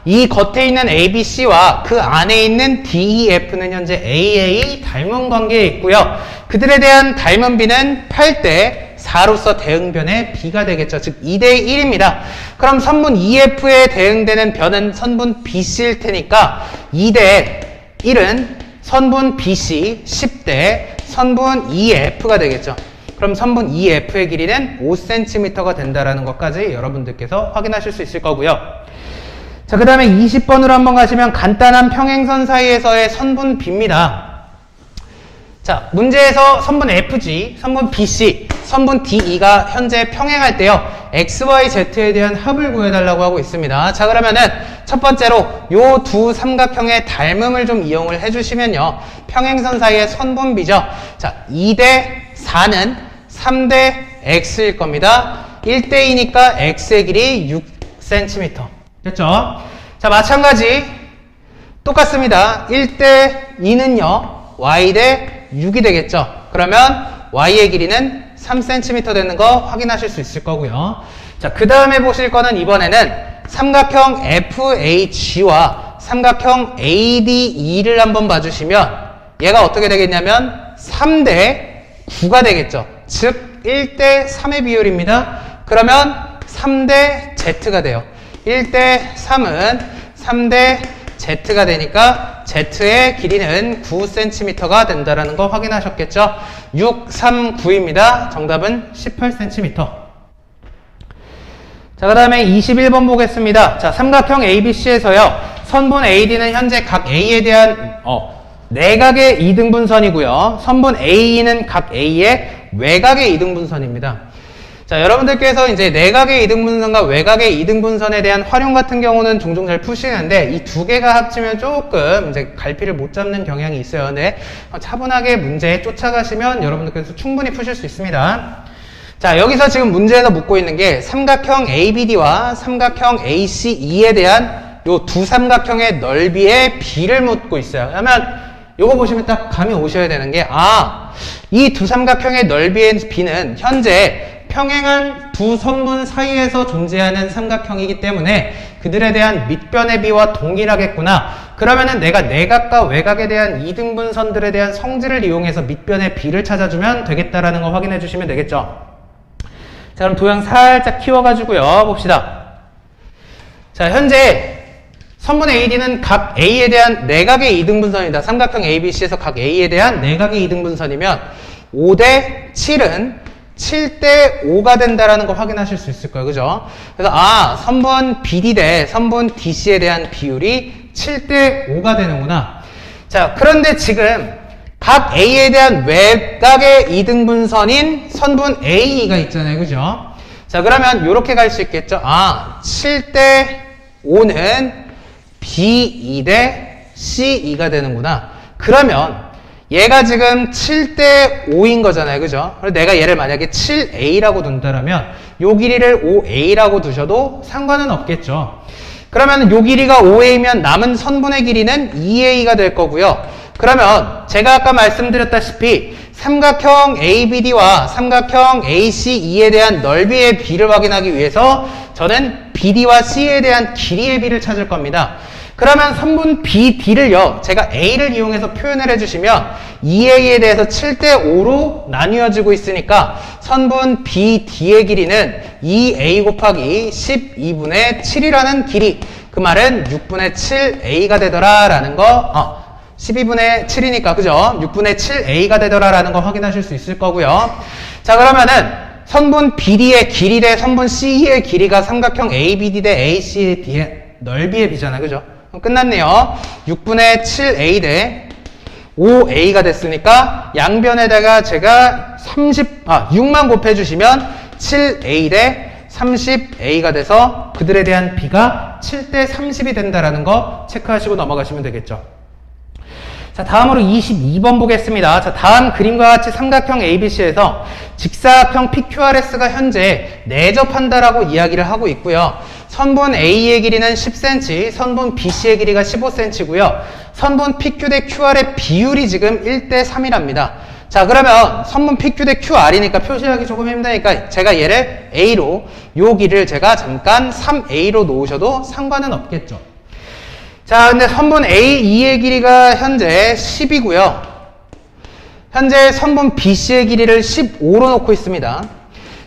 Speaker 1: 이 겉에 있는 ABC와 그 안에 있는 DEF는 현재 AA 닮은 관계에 있고요. 그들에 대한 닮은 비는 8대 4로서 대응변의 B가 되겠죠. 즉 2대 1입니다. 그럼 선분 EF에 대응되는 변은 선분 BC일 테니까 2대 1은 선분 BC 10대 선분 EF가 되겠죠. 그럼 선분 EF의 길이는 5cm가 된다는 것까지 여러분들께서 확인하실 수 있을 거고요. 자, 그 다음에 20번으로 한번 가시면 간단한 평행선 사이에서의 선분 B입니다. 자, 문제에서 선분 FG, 선분 BC, 선분 DE가 현재 평행할 때요. XYZ에 대한 합을 구해달라고 하고 있습니다. 자, 그러면은 첫 번째로 요 두 삼각형의 닮음을 좀 이용을 해주시면요. 평행선 사이의 선분 B죠. 자, 2대 4는 3대 X일 겁니다. 1대 2니까 X의 길이 6cm. 됐죠? 자, 마찬가지 똑같습니다. 1대 2는요. Y대 6이 되겠죠. 그러면 Y의 길이는 3cm 되는 거 확인하실 수 있을 거고요. 자, 그 다음에 보실 거는 이번에는 삼각형 FH와 삼각형 ADE를 한번 봐주시면 얘가 어떻게 되겠냐면 3대 9가 되겠죠. 즉 1대 3의 비율입니다. 그러면 3대 Z가 돼요. 1대 3은 3대 Z가 되니까 Z의 길이는 9cm가 된다는 거 확인하셨겠죠? 6, 3, 9입니다. 정답은 18cm. 자, 그 다음에 21번 보겠습니다. 자, 삼각형 ABC에서요. 선분 AD는 현재 각 A에 대한 내각의 이등분선이고요. 선분 AE는 각 A의 외곽의 이등분선입니다. 자, 여러분들께서 이제 내각의 이등분선과 외곽의 이등분선에 대한 활용 같은 경우는 종종 잘 푸시는데 이 두 개가 합치면 조금 이제 갈피를 못 잡는 경향이 있어요. 근데 차분하게 문제에 쫓아가시면 여러분들께서 충분히 푸실 수 있습니다. 자, 여기서 지금 문제에서 묻고 있는 게 삼각형 ABD와 삼각형 ACE에 대한 요 두 삼각형의 넓이의 비를 묻고 있어요. 그러면 요거 보시면 딱 감이 오셔야 되는 게 이 두 삼각형의 넓이의 비는 현재 평행한 두 선분 사이에서 존재하는 삼각형이기 때문에 그들에 대한 밑변의 비와 동일하겠구나. 그러면은 내가 내각과 외곽에 대한 이등분선들에 대한 성질을 이용해서 밑변의 비를 찾아주면 되겠다라는 거 확인해 주시면 되겠죠. 자, 그럼 도형 살짝 키워가지고요. 봅시다. 자, 현재 선분 AD는 각 A에 대한 내각의 이등분선이다. 삼각형 ABC에서 각 A에 대한 내각의 이등분선이면 5대 7은 7대 5가 된다라는 거 확인하실 수 있을 거예요. 그죠? 그래서 선분 BD 대 선분 DC에 대한 비율이 7대 5가 되는구나. 자, 그런데 지금 각 A에 대한 외곽의 이등분선인 선분 AE가 있잖아요. 그죠? 자, 그러면 이렇게 갈 수 있겠죠? 7대 5는 B2 대 C2가 되는구나. 그러면 얘가 지금 7대 5인 거잖아요. 그죠? 그래서 내가 얘를 만약에 7A라고 둔다라면 요 길이를 5A라고 두셔도 상관은 없겠죠. 그러면 요 길이가 5A면 남은 선분의 길이는 2A가 될 거고요. 그러면 제가 아까 말씀드렸다시피 삼각형 ABD와 삼각형 ACE에 대한 넓이의 비를 확인하기 위해서 저는 BD와 C에 대한 길이의 비를 찾을 겁니다. 그러면 선분 BD를요, 제가 A를 이용해서 표현을 해주시면 2A에 대해서 7대5로 나뉘어지고 있으니까 선분 BD의 길이는 2A 곱하기 12분의 7이라는 길이, 그 말은 6분의 7A가 되더라라는 거, 12분의 7이니까, 그죠? 6분의 7A가 되더라라는 거 확인하실 수 있을 거고요. 자, 그러면은 선분 BD의 길이 대 선분 CE의 길이가 삼각형 ABD 대 AC의 넓이의 비잖아. 그죠? 그럼 끝났네요. 6분의 7A 대 5A가 됐으니까 양변에다가 제가 6만 곱해주시면 7A 대 30A가 돼서 그들에 대한 B가 7대 30이 된다라는 거 체크하시고 넘어가시면 되겠죠. 자, 다음으로 22번 보겠습니다. 자, 다음 그림과 같이 삼각형 ABC에서 직사각형 PQRS가 현재 내접한다라고 이야기를 하고 있고요. 선분 A의 길이는 10cm, 선분 BC의 길이가 15cm고요. 선분 PQ 대 QR의 비율이 지금 1대 3이랍니다. 자, 그러면 선분 PQ 대 QR이니까 표시하기 조금 힘드니까 제가 얘를 A로, 요 길이를 제가 잠깐 3A로 놓으셔도 상관은 없겠죠. 자, 근데 선분 AE의 길이가 현재 10이고요. 현재 선분 BC의 길이를 15로 놓고 있습니다.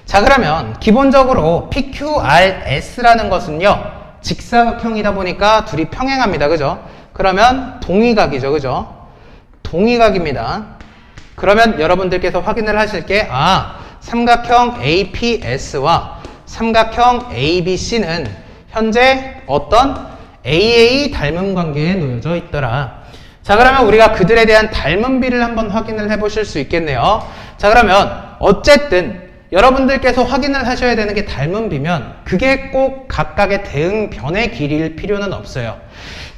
Speaker 1: 자, 그러면 기본적으로 PQRS라는 것은요, 직사각형이다 보니까 둘이 평행합니다. 그죠? 그러면 동의각이죠. 그죠? 동의각입니다. 그러면 여러분들께서 확인을 하실 게, 삼각형 APS와 삼각형 ABC는 현재 어떤 AA 닮음 관계에 놓여져 있더라. 자, 그러면 우리가 그들에 대한 닮은 비를 한번 확인을 해 보실 수 있겠네요. 자, 그러면 어쨌든 여러분들께서 확인을 하셔야 되는 게 닮은 비면 그게 꼭 각각의 대응변의 길이일 필요는 없어요.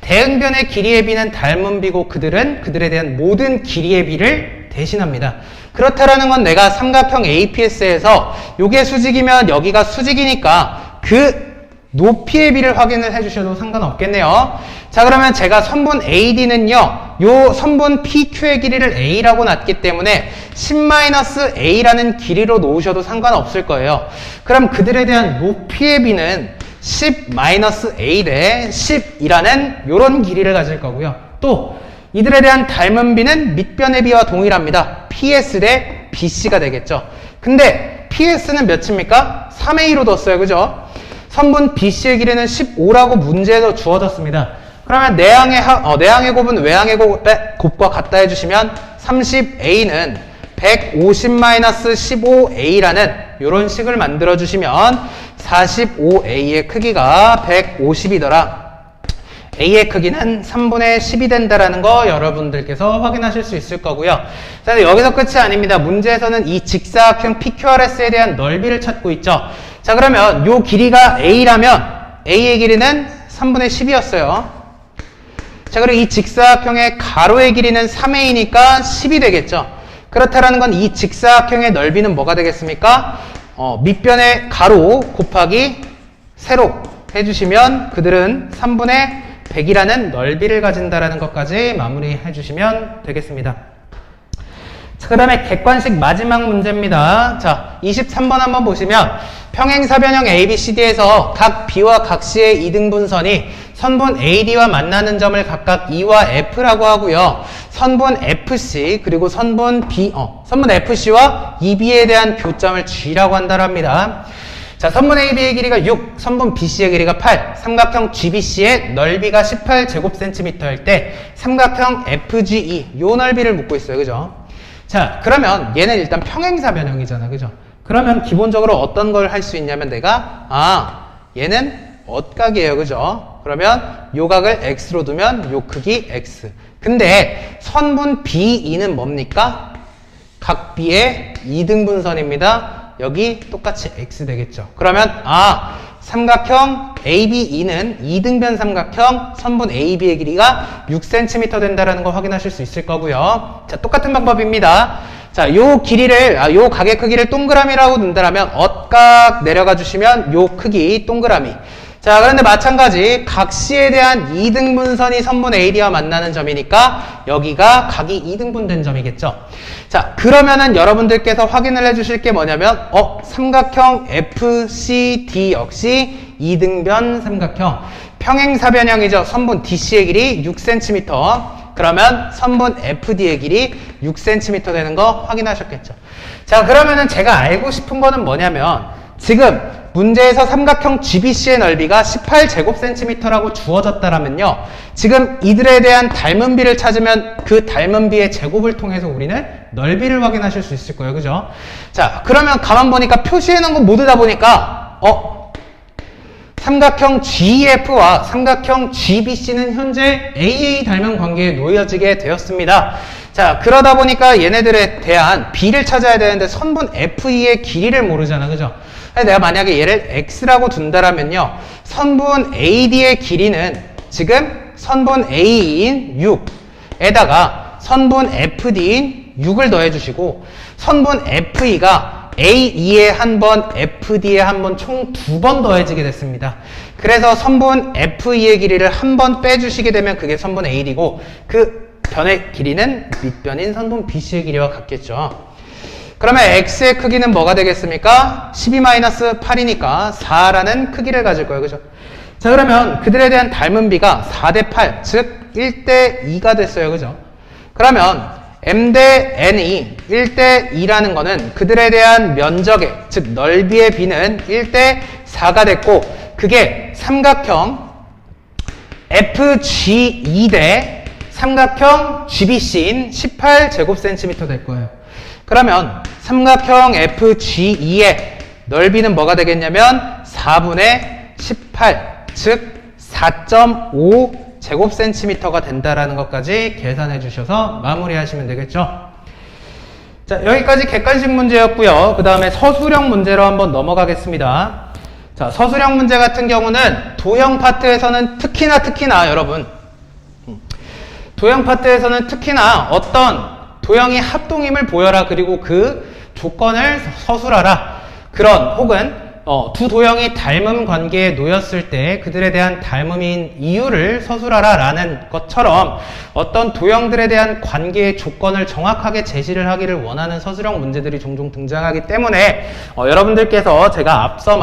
Speaker 1: 대응변의 길이의 비는 닮은 비고 그들은 그들에 대한 모든 길이의 비를 대신합니다. 그렇다라는 건 내가 삼각형 APS에서 요게 수직이면 여기가 수직이니까 그 높이의 비를 확인을 해주셔도 상관없겠네요. 자, 그러면 제가 선분 AD는요, 요 선분 PQ의 길이를 A라고 놨기 때문에 10-A라는 길이로 놓으셔도 상관없을 거예요. 그럼 그들에 대한 높이의 비는 10-A 대 10이라는 요런 길이를 가질 거고요. 또 이들에 대한 닮은 비는 밑변의 비와 동일합니다. PS 대 BC가 되겠죠. 근데 PS는 몇입니까? 3A로 뒀어요. 그죠? 선분 BC의 길이는 15라고 문제에서 주어졌습니다. 그러면 내항의 곱은 외항의 곱과 같다 해주시면 30A는 150-15A라는 이런 식을 만들어주시면 45A의 크기가 150이더라. A의 크기는 3분의 10이 된다라는 거 여러분들께서 확인하실 수 있을 거고요. 자, 여기서 끝이 아닙니다. 문제에서는 이 직사각형 PQRS에 대한 넓이를 찾고 있죠. 자, 그러면 요 길이가 A라면 A의 길이는 3분의 10이었어요. 자, 그리고 이 직사각형의 가로의 길이는 3A니까 10이 되겠죠. 그렇다라는 건 이 직사각형의 넓이는 뭐가 되겠습니까? 밑변의 가로 곱하기 세로 해주시면 그들은 3분의 100이라는 넓이를 가진다라는 것까지 마무리해 주시면 되겠습니다. 자, 그 다음에 객관식 마지막 문제입니다. 자, 23번 한번 보시면 평행사변형 ABCD에서 각 B와 각 C의 이등분선이 선분 AD와 만나는 점을 각각 E와 F라고 하고요. 선분 FC 그리고 선분 FC와 EB에 대한 교점을 G라고 한다랍니다. 자, 선분 AB의 길이가 6, 선분 BC의 길이가 8, 삼각형 GBC의 넓이가 18제곱cm일 때 삼각형 FGE 요 넓이를 묻고 있어요. 그죠? 자, 그러면 얘는 일단 평행사변형이잖아. 그죠? 그러면 기본적으로 어떤 걸 할 수 있냐면 내가 얘는 엇각이에요. 그죠? 그러면 요 각을 X로 두면 요 크기 X. 근데 선분 BE는 뭡니까? 각 B의 이등분선입니다. 여기 똑같이 X 되겠죠. 그러면 삼각형 ABE는 이등변 삼각형 선분 AB의 길이가 6cm 된다라는 거 확인하실 수 있을 거고요. 자, 똑같은 방법입니다. 자, 요 길이를 요 각의 크기를 동그라미라고 둔다라면 엇각 내려가 주시면 요 크기 동그라미. 자, 그런데 마찬가지 각 C에 대한 이등분선이 선분 AD와 만나는 점이니까 여기가 각이 이등분된 점이겠죠. 자, 그러면은 여러분들께서 확인을 해주실 게 뭐냐면 삼각형 FCD 역시 이등변 삼각형 평행사변형이죠. 선분 DC의 길이 6cm 그러면 선분 FD의 길이 6cm 되는 거 확인하셨겠죠. 자, 그러면은 제가 알고 싶은 거는 뭐냐면 지금 문제에서 삼각형 GBC의 넓이가 18제곱cm라고 주어졌다라면요. 지금 이들에 대한 닮은 비를 찾으면 그 닮은 비의 제곱을 통해서 우리는 넓이를 확인하실 수 있을 거예요. 그죠? 자, 그러면 가만 보니까 표시해 놓은 거 모두 다 보니까 삼각형 GEF와 삼각형 GBC는 현재 AA 닮은 관계에 놓여지게 되었습니다. 자, 그러다 보니까 얘네들에 대한 B를 찾아야 되는데 선분 FE의 길이를 모르잖아. 그죠? 내가 만약에 얘를 X라고 둔다라면요. 선분 AD의 길이는 지금 선분 A인 6에다가 선분 FD인 6을 더해주시고 선분 FE가 AE에 한 번, FD에 한 번, 총 2번 더해지게 됐습니다. 그래서 선분 FE의 길이를 한 번 빼주시게 되면 그게 선분 AD고 그 변의 길이는 밑변인 선분 BC의 길이와 같겠죠. 그러면 X의 크기는 뭐가 되겠습니까? 12-8이니까 4라는 크기를 가질 거예요. 그죠? 자, 그러면 그들에 대한 닮은 비가 4대8, 즉 1대2가 됐어요. 그죠? 그러면 M 대 N이 1대 2라는 거는 그들에 대한 면적의, 즉 넓이의 비는 1대 4가 됐고 그게 삼각형 FG2 대 삼각형 GBC인 18제곱cm 될 거예요. 그러면 삼각형 FG2의 넓이는 뭐가 되겠냐면 4분의 18, 즉 4.5 제곱센티미터가 된다라는 것까지 계산해 주셔서 마무리하시면 되겠죠. 자, 여기까지 객관식 문제였고요. 그 다음에 서술형 문제로 한번 넘어가겠습니다. 자, 서술형 문제 같은 경우는 도형 파트에서는 특히나 여러분 도형 파트에서는 특히나 어떤 도형이 합동임을 보여라, 그리고 그 조건을 서술하라, 그런 혹은 두 도형이 닮음 관계에 놓였을 때 그들에 대한 닮음인 이유를 서술하라 라는 것처럼 어떤 도형들에 대한 관계의 조건을 정확하게 제시를 하기를 원하는 서술형 문제들이 종종 등장하기 때문에 여러분들께서 제가 앞서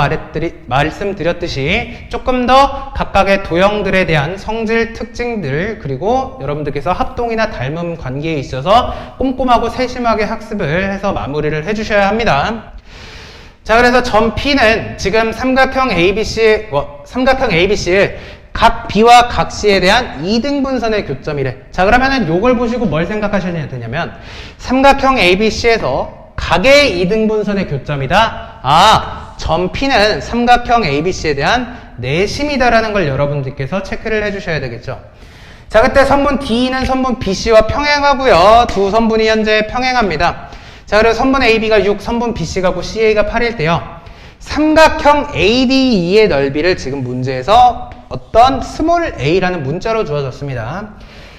Speaker 1: 말씀드렸듯이 조금 더 각각의 도형들에 대한 성질 특징들, 그리고 여러분들께서 합동이나 닮음 관계에 있어서 꼼꼼하고 세심하게 학습을 해서 마무리를 해주셔야 합니다. 자, 그래서 점 P는 지금 삼각형 ABC의 각 B와 각 C에 대한 이등분선의 교점이래. 자, 그러면은 요걸 보시고 뭘 생각하셔야 되냐면 삼각형 ABC에서 각의 이등분선의 교점이다. 점 P는 삼각형 ABC에 대한 내심이다라는 걸 여러분들께서 체크를 해주셔야 되겠죠. 자, 그때 선분 D는 선분 BC와 평행하고요. 두 선분이 현재 평행합니다. 자, 그리고 선분 AB가 6, 선분 BC가 9, CA가 8일 때요. 삼각형 ADE의 넓이를 지금 문제에서 어떤 스몰 a라는 문자로 주어졌습니다.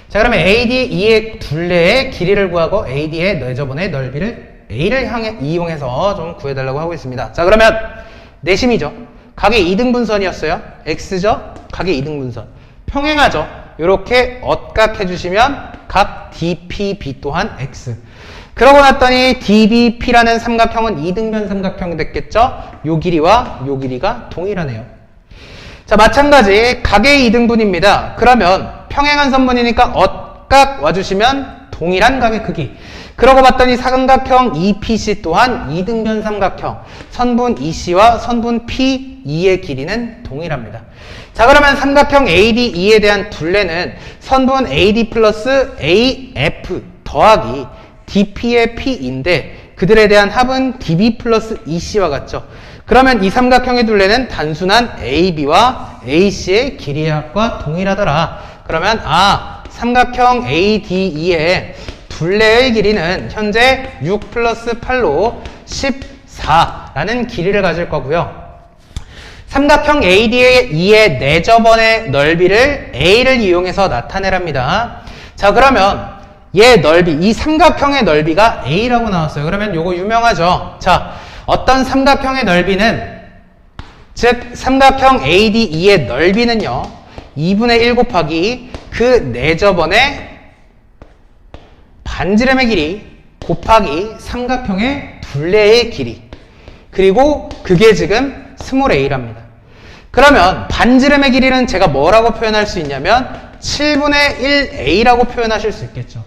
Speaker 1: 자, 그러면 ADE의 둘레의 길이를 구하고 AD의 내저번의 넓이를 A를 이용해서 좀 구해달라고 하고 있습니다. 자, 그러면 내심이죠. 각의 이등분선이었어요. X죠? 각의 이등분선. 평행하죠? 이렇게 엇각 해주시면 각 DPB 또한 X. 그러고 났더니 DBP라는 삼각형은 이등변 삼각형이 됐겠죠? 요 길이와 요 길이가 동일하네요. 자, 마찬가지 각의 이등분입니다. 그러면 평행한 선분이니까 엇각 와주시면 동일한 각의 크기. 그러고 봤더니 삼각형 EPC 또한 이등변 삼각형 선분 EC와 선분 PE의 길이는 동일합니다. 자, 그러면 삼각형 ADE에 대한 둘레는 선분 AD 플러스 AF 더하기 DP의 P인데 그들에 대한 합은 DB 플러스 EC와 같죠. 그러면 이 삼각형의 둘레는 단순한 AB와 AC의 길이의 합과 동일하더라. 그러면 삼각형 ADE의 둘레의 길이는 현재 6 플러스 8로 14라는 길이를 가질 거고요. 삼각형 ADE의 내저번의 넓이를 A를 이용해서 나타내랍니다. 자, 그러면 얘 넓이, 이 삼각형의 넓이가 A라고 나왔어요. 그러면 요거 유명하죠. 자, 어떤 삼각형의 넓이는, 즉 삼각형 ADE의 넓이는요 2분의 1 곱하기 그 내저번의 반지름의 길이 곱하기 삼각형의 둘레의 길이, 그리고 그게 지금 스몰 a랍니다. 그러면 반지름의 길이는 제가 뭐라고 표현할 수 있냐면 7분의 1a라고 표현하실 수 있겠죠.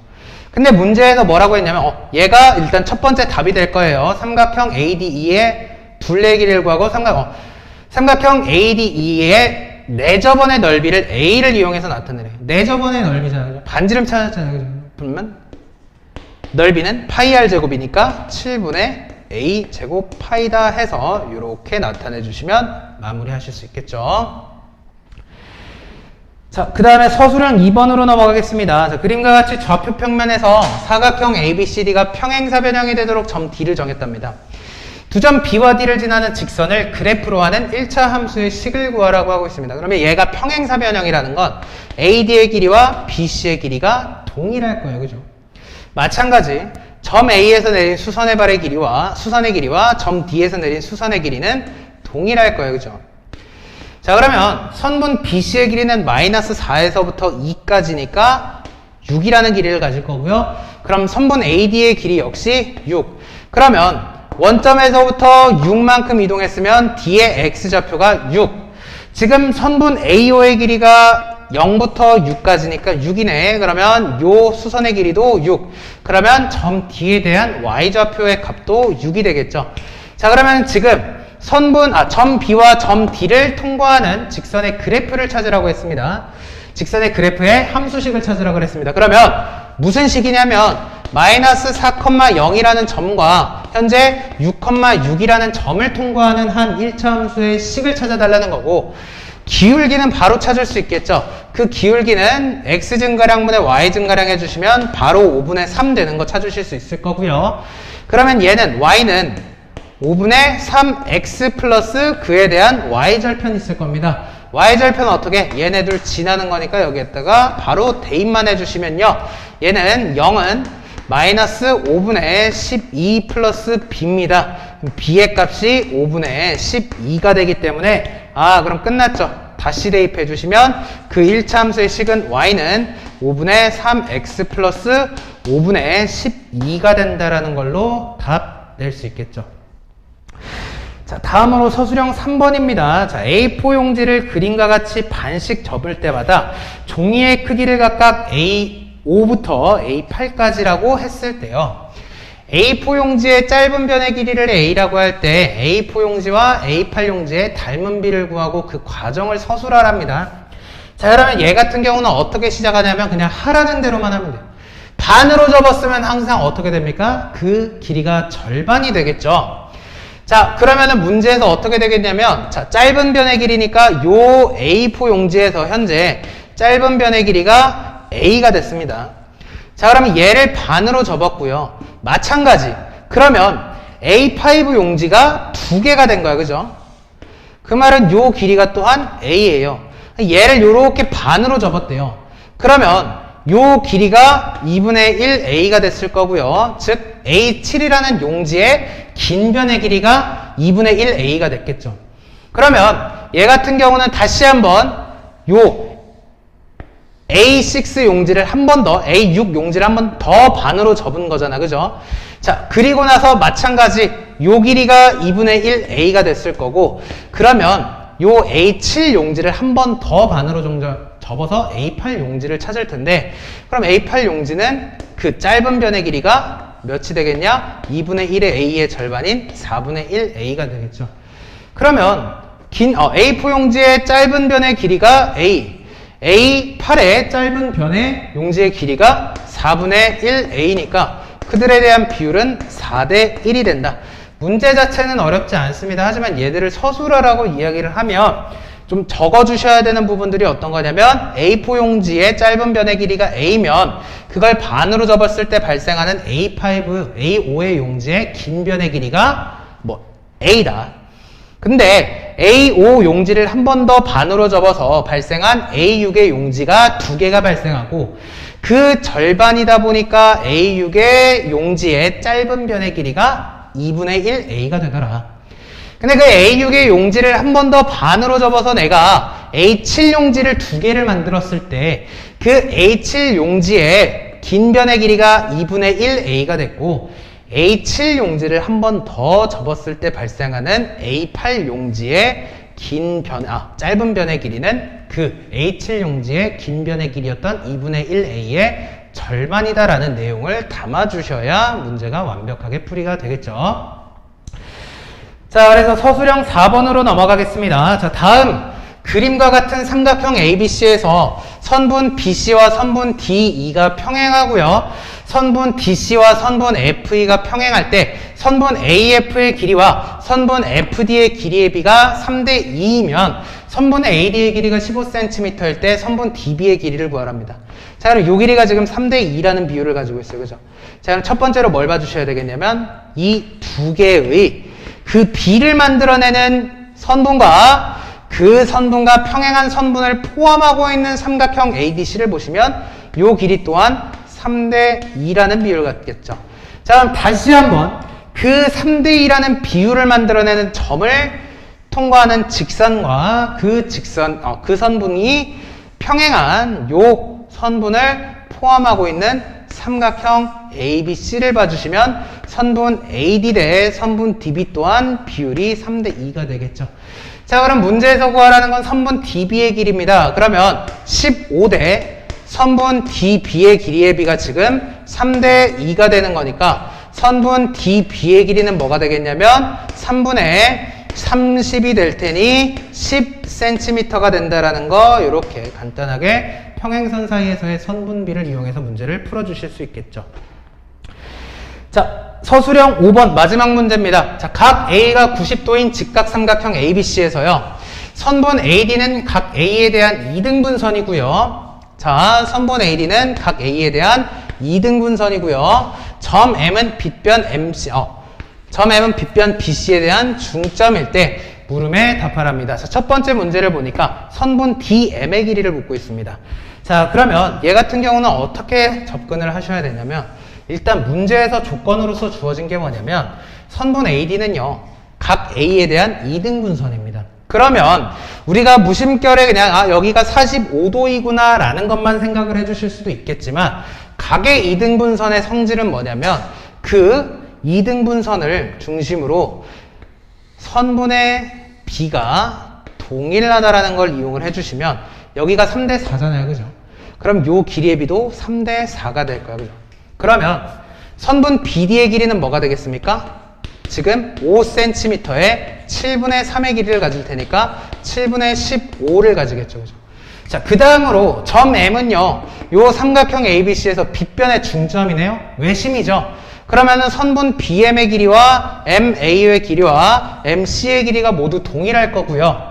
Speaker 1: 근데 문제에서 뭐라고 했냐면 얘가 일단 첫 번째 답이 될 거예요. 삼각형 ADE의 둘레의 길이를 구하고 삼각형 ADE의 내저번의 넓이를 a를 이용해서 나타내래요. 내저번의 넓이잖아요. 반지름 찾았잖아요. 그러면 넓이는 파이 r 제곱이니까 7분의 a 제곱 파이다 해서 이렇게 나타내 주시면 마무리하실 수 있겠죠. 자, 그 다음에 서술형 2번으로 넘어가겠습니다. 자, 그림과 같이 좌표 평면에서 사각형 ABCD가 평행사 변형이 되도록 점 D를 정했답니다. 두 점 B와 D를 지나는 직선을 그래프로 하는 1차 함수의 식을 구하라고 하고 있습니다. 그러면 얘가 평행사 변형이라는 건 AD의 길이와 BC의 길이가 동일할 거예요. 그죠? 마찬가지 점 A에서 내린 수선의 발의 길이와 점 D에서 내린 수선의 길이는 동일할 거예요. 그죠? 자, 그러면 선분 BC의 길이는 마이너스 4에서부터 2까지니까 6이라는 길이를 가질 거고요. 그럼 선분 AD의 길이 역시 6. 그러면 원점에서부터 6만큼 이동했으면 D의 X좌표가 6. 지금 선분 AO의 길이가 0부터 6까지니까 6이네. 그러면 요 수선의 길이도 6. 그러면 점 D에 대한 Y좌표의 값도 6이 되겠죠. 자, 그러면 지금 점 B와 점 D를 통과하는 직선의 그래프를 찾으라고 했습니다. 직선의 그래프의 함수식을 찾으라고 그랬습니다. 그러면 무슨 식이냐면 마이너스 4,0이라는 점과 현재 6,6이라는 점을 통과하는 한 1차 함수의 식을 찾아달라는 거고, 기울기는 바로 찾을 수 있겠죠. 그 기울기는 x 증가량분의 y 증가량 해주시면 바로 5분의 3 되는 거 찾으실 수 있을 거고요. 그러면 얘는 y는 5분의 3x 플러스 그에 대한 y절편이 있을 겁니다. y절편은 어떻게? 얘네들 지나는 거니까 여기에다가 바로 대입만 해주시면요. 얘는 0은 마이너스 5분의 12 플러스 b입니다. b의 값이 5분의 12가 되기 때문에 그럼 끝났죠. 다시 대입해 주시면 그 1차 함수의 식은 y는 5분의 3x 플러스 5분의 12가 된다라는 걸로 답 낼 수 있겠죠. 자, 다음으로 서술형 3번입니다. 자, A4 용지를 그림과 같이 반씩 접을 때마다 종이의 크기를 각각 A5부터 A8까지라고 했을 때요. A4 용지의 짧은 변의 길이를 A라고 할 때 A4 용지와 A8 용지의 닮은 비를 구하고 그 과정을 서술하랍니다. 자, 그러면 얘 같은 경우는 어떻게 시작하냐면 그냥 하라는 대로만 하면 돼요. 반으로 접었으면 항상 어떻게 됩니까? 그 길이가 절반이 되겠죠. 자, 그러면은 문제에서 어떻게 되겠냐면, 자, 짧은 변의 길이니까 요 A4 용지에서 현재 짧은 변의 길이가 A가 됐습니다. 자, 그러면 얘를 반으로 접었고요. 마찬가지. 그러면 A5 용지가 2개가 된 거야. 그죠? 그 말은 요 길이가 또한 A예요. 얘를 요렇게 반으로 접었대요. 그러면 요 길이가 2분의 1 A가 됐을 거고요. 즉 A7이라는 용지의 긴 변의 길이가 2분의 1 A가 됐겠죠. 그러면 얘 같은 경우는 다시 한번 요 A6 용지를 한 번 더, A6 용지를 한 번 더 반으로 접은 거잖아. 그죠? 자, 그리고 나서 마찬가지 요 길이가 2분의 1 A가 됐을 거고, 그러면 요 A7 용지를 한 번 더 반으로 접어서 A8 용지를 찾을 텐데, 그럼 A8 용지는 그 짧은 변의 길이가 몇이 되겠냐? 2분의 1의 A의 절반인 4분의 1 A가 되겠죠. 그러면 A4 용지의 짧은 변의 길이가 A, A8의 짧은 변의 용지의 길이가 4분의 1 A니까 그들에 대한 비율은 4대 1이 된다. 문제 자체는 어렵지 않습니다. 하지만 얘들을 서술하라고 이야기를 하면 좀 적어주셔야 되는 부분들이 어떤 거냐면, A4 용지의 짧은 변의 길이가 A면 그걸 반으로 접었을 때 발생하는 A5의 용지의 긴 변의 길이가 A다. 근데 A5 용지를 한 번 더 반으로 접어서 발생한 A6의 용지가 2개가 발생하고, 그 절반이다 보니까 A6의 용지의 짧은 변의 길이가 2분의 1 A가 되더라. 근데 그 A6의 용지를 한 번 더 반으로 접어서 내가 A7 용지를 2개를 만들었을 때 그 A7 용지의 긴 변의 길이가 2분의 1 A가 됐고, A7 용지를 한 번 더 접었을 때 발생하는 A8 용지의 짧은 변의 길이는 그 A7 용지의 긴 변의 길이였던 2분의 1 A의 절반이다라는 내용을 담아주셔야 문제가 완벽하게 풀이가 되겠죠. 자, 그래서 서술형 4번으로 넘어가겠습니다. 자, 다음 그림과 같은 삼각형 ABC에서 선분 BC와 선분 DE가 평행하고요. 선분 DC와 선분 FE가 평행할 때 선분 AF의 길이와 선분 FD의 길이의 비가 3대 2이면 선분 AD의 길이가 15cm일 때 선분 DB의 길이를 구하랍니다. 자, 그럼 요 길이가 지금 3대 2라는 비율을 가지고 있어요. 그죠? 자, 그럼 첫 번째로 뭘 봐주셔야 되겠냐면 이 두 개의 그 비를 만들어내는 선분과 그 선분과 평행한 선분을 포함하고 있는 삼각형 ADC를 보시면 요 길이 또한 3대 2라는 비율을 갖겠죠. 자, 그럼 다시 한번 그 3대 2라는 비율을 만들어내는 점을 통과하는 직선과 그 그 선분이 평행한 요 선분을 포함하고 있는 삼각형 ABC를 봐주시면 선분 AD 대 선분 DB 또한 비율이 3대 2가 되겠죠. 자, 그럼 문제에서 구하라는 건 선분 DB의 길이입니다. 그러면 15대 선분 DB의 길이의 비가 지금 3대 2가 되는 거니까 선분 DB의 길이는 뭐가 되겠냐면 3분의 30이 될 테니 10cm가 된다라는 거 이렇게 간단하게 평행선 사이에서의 선분비를 이용해서 문제를 풀어주실 수 있겠죠. 자, 서술형 5번 마지막 문제입니다. 자, 각 A가 90도인 직각삼각형 ABC에서요. 선분 AD는 각 A에 대한 2등분선이고요. 자, 선분 AD는 각 A에 대한 2등분선이고요. 점 M은 빗변 MC, 점 M은 빗변 BC에 대한 중점일 때 물음에 답하랍니다. 자, 첫 번째 문제를 보니까 선분 DM의 길이를 묻고 있습니다. 자, 그러면 얘 같은 경우는 어떻게 접근을 하셔야 되냐면 일단 문제에서 조건으로서 주어진 게 뭐냐면 선분 AD는요. 각 A에 대한 2등분선입니다. 그러면 우리가 무심결에 그냥 여기가 45도이구나 라는 것만 생각을 해주실 수도 있겠지만 각의 2등분선의 성질은 뭐냐면 그 2등분선을 중심으로 선분의 비가 동일하다라는 걸 이용을 해주시면 여기가 3대 4잖아요. 그죠? 그럼 요 길이의 비도 3대 4가 될 거예요. 그죠? 그러면 선분 BD의 길이는 뭐가 되겠습니까? 지금 5cm에 7분의 3의 길이를 가질 테니까 7분의 15를 가지겠죠. 그죠? 자, 그 다음으로 점 M은요, 요 삼각형 ABC에서 빗변의 중점이네요. 외심이죠. 그러면은 선분 BM의 길이와 MA의 길이와 MC의 길이가 모두 동일할 거고요.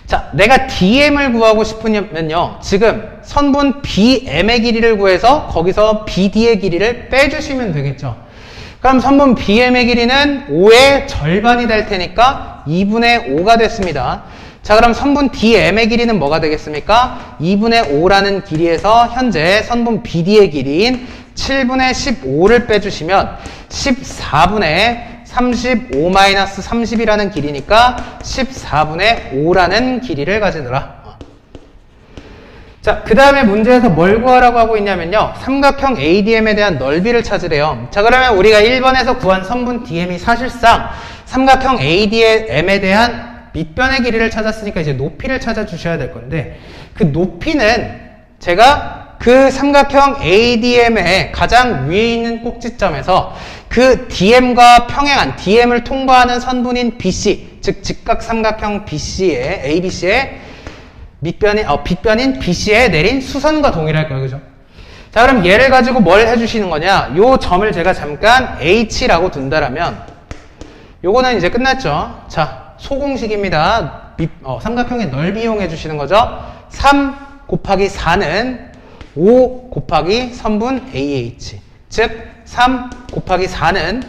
Speaker 1: 자, 내가 DM을 구하고 싶으면요, 지금 선분 BM의 길이를 구해서 거기서 BD의 길이를 빼주시면 되겠죠. 그럼 선분 BM의 길이는 5의 절반이 될 테니까 2분의 5가 됐습니다. 자, 그럼 선분 DM의 길이는 뭐가 되겠습니까? 2분의 5라는 길이에서 현재 선분 BD의 길이인 7분의 15를 빼주시면 14분의 35-30이라는 길이니까 14분의 5라는 길이를 가지더라. 자, 그 다음에 문제에서 뭘 구하라고 하고 있냐면요. 삼각형 ADM에 대한 넓이를 찾으래요. 자, 그러면 우리가 1번에서 구한 선분 DM이 사실상 삼각형 ADM에 대한 밑변의 길이를 찾았으니까 이제 높이를 찾아주셔야 될 건데 그 높이는 제가 그 삼각형 ADM의 가장 위에 있는 꼭지점에서 그 DM과 평행한 DM을 통과하는 선분인 BC, 즉 직각삼각형 BC의 ABC의 빗변인 BC에 내린 수선과 동일할 거예요. 그죠? 자, 그럼 얘를 가지고 뭘 해주시는 거냐? 요 점을 제가 잠깐 H라고 둔다라면 요거는 이제 끝났죠. 자, 소공식입니다. 삼각형의 넓이 이용해 주시는 거죠. 3 곱하기 4는 5 곱하기 선분 AH, 즉 3 곱하기 4는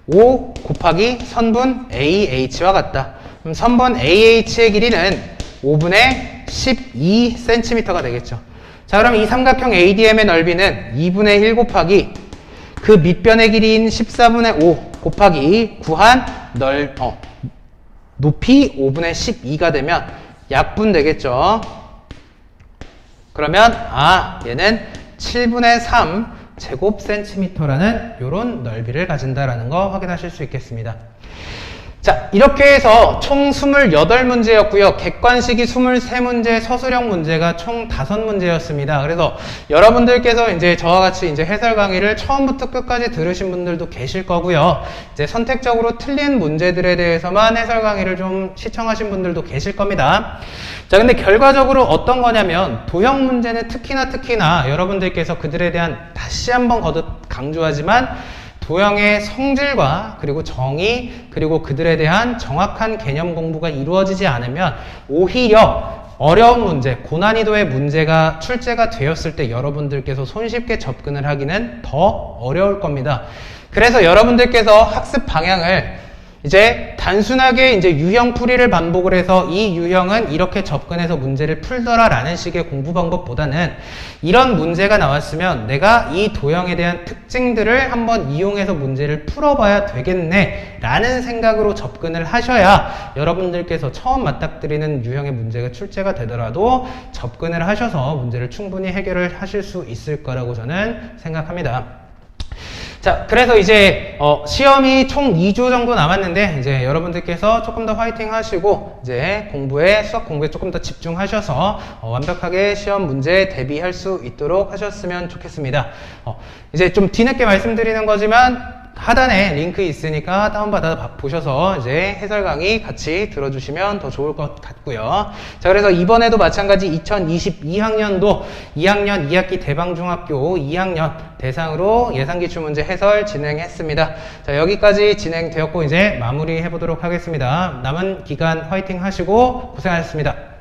Speaker 1: 5 곱하기 선분 AH와 같다. 그럼 선분 AH의 길이는 5분의 12cm가 되겠죠. 자, 그럼 이 삼각형 ADM의 넓이는 2분의 1 곱하기 그 밑변의 길이인 14분의 5 곱하기 구한 높이 5분의 12가 되면 약분 되겠죠. 그러면 얘는 7분의 3 제곱센티미터라는 이런 넓이를 가진다라는 거 확인하실 수 있겠습니다. 자, 이렇게 해서 총 28문제였고요. 객관식이 23문제, 서술형 문제가 총 5문제였습니다. 그래서 여러분들께서 이제 저와 같이 이제 해설 강의를 처음부터 끝까지 들으신 분들도 계실 거고요. 이제 선택적으로 틀린 문제들에 대해서만 해설 강의를 좀 시청하신 분들도 계실 겁니다. 자, 근데 결과적으로 어떤 거냐면 도형 문제는 특히나 여러분들께서 그들에 대한 다시 한번 거듭 강조하지만 도형의 성질과 그리고 정의 그리고 그들에 대한 정확한 개념 공부가 이루어지지 않으면 오히려 어려운 문제, 고난이도의 문제가 출제가 되었을 때 여러분들께서 손쉽게 접근을 하기는 더 어려울 겁니다. 그래서 여러분들께서 학습 방향을 이제 단순하게 이제 유형 풀이를 반복을 해서 이 유형은 이렇게 접근해서 문제를 풀더라 라는 식의 공부 방법보다는 이런 문제가 나왔으면 내가 이 도형에 대한 특징들을 한번 이용해서 문제를 풀어봐야 되겠네 라는 생각으로 접근을 하셔야 여러분들께서 처음 맞닥뜨리는 유형의 문제가 출제가 되더라도 접근을 하셔서 문제를 충분히 해결을 하실 수 있을 거라고 저는 생각합니다. 자, 그래서 이제 시험이 총 2주 정도 남았는데 이제 여러분들께서 조금 더 화이팅 하시고 이제 수학 공부에 조금 더 집중하셔서 완벽하게 시험 문제에 대비할 수 있도록 하셨으면 좋겠습니다. 이제 좀 뒤늦게 말씀드리는 거지만 하단에 링크 있으니까 다운받아 보셔서 이제 해설 강의 같이 들어주시면 더 좋을 것 같고요. 자, 그래서 이번에도 마찬가지 2022학년도 2학년 2학기 대방중학교 2학년 대상으로 예상기출문제 해설 진행했습니다. 자, 여기까지 진행되었고 이제 마무리 해보도록 하겠습니다. 남은 기간 화이팅 하시고 고생하셨습니다.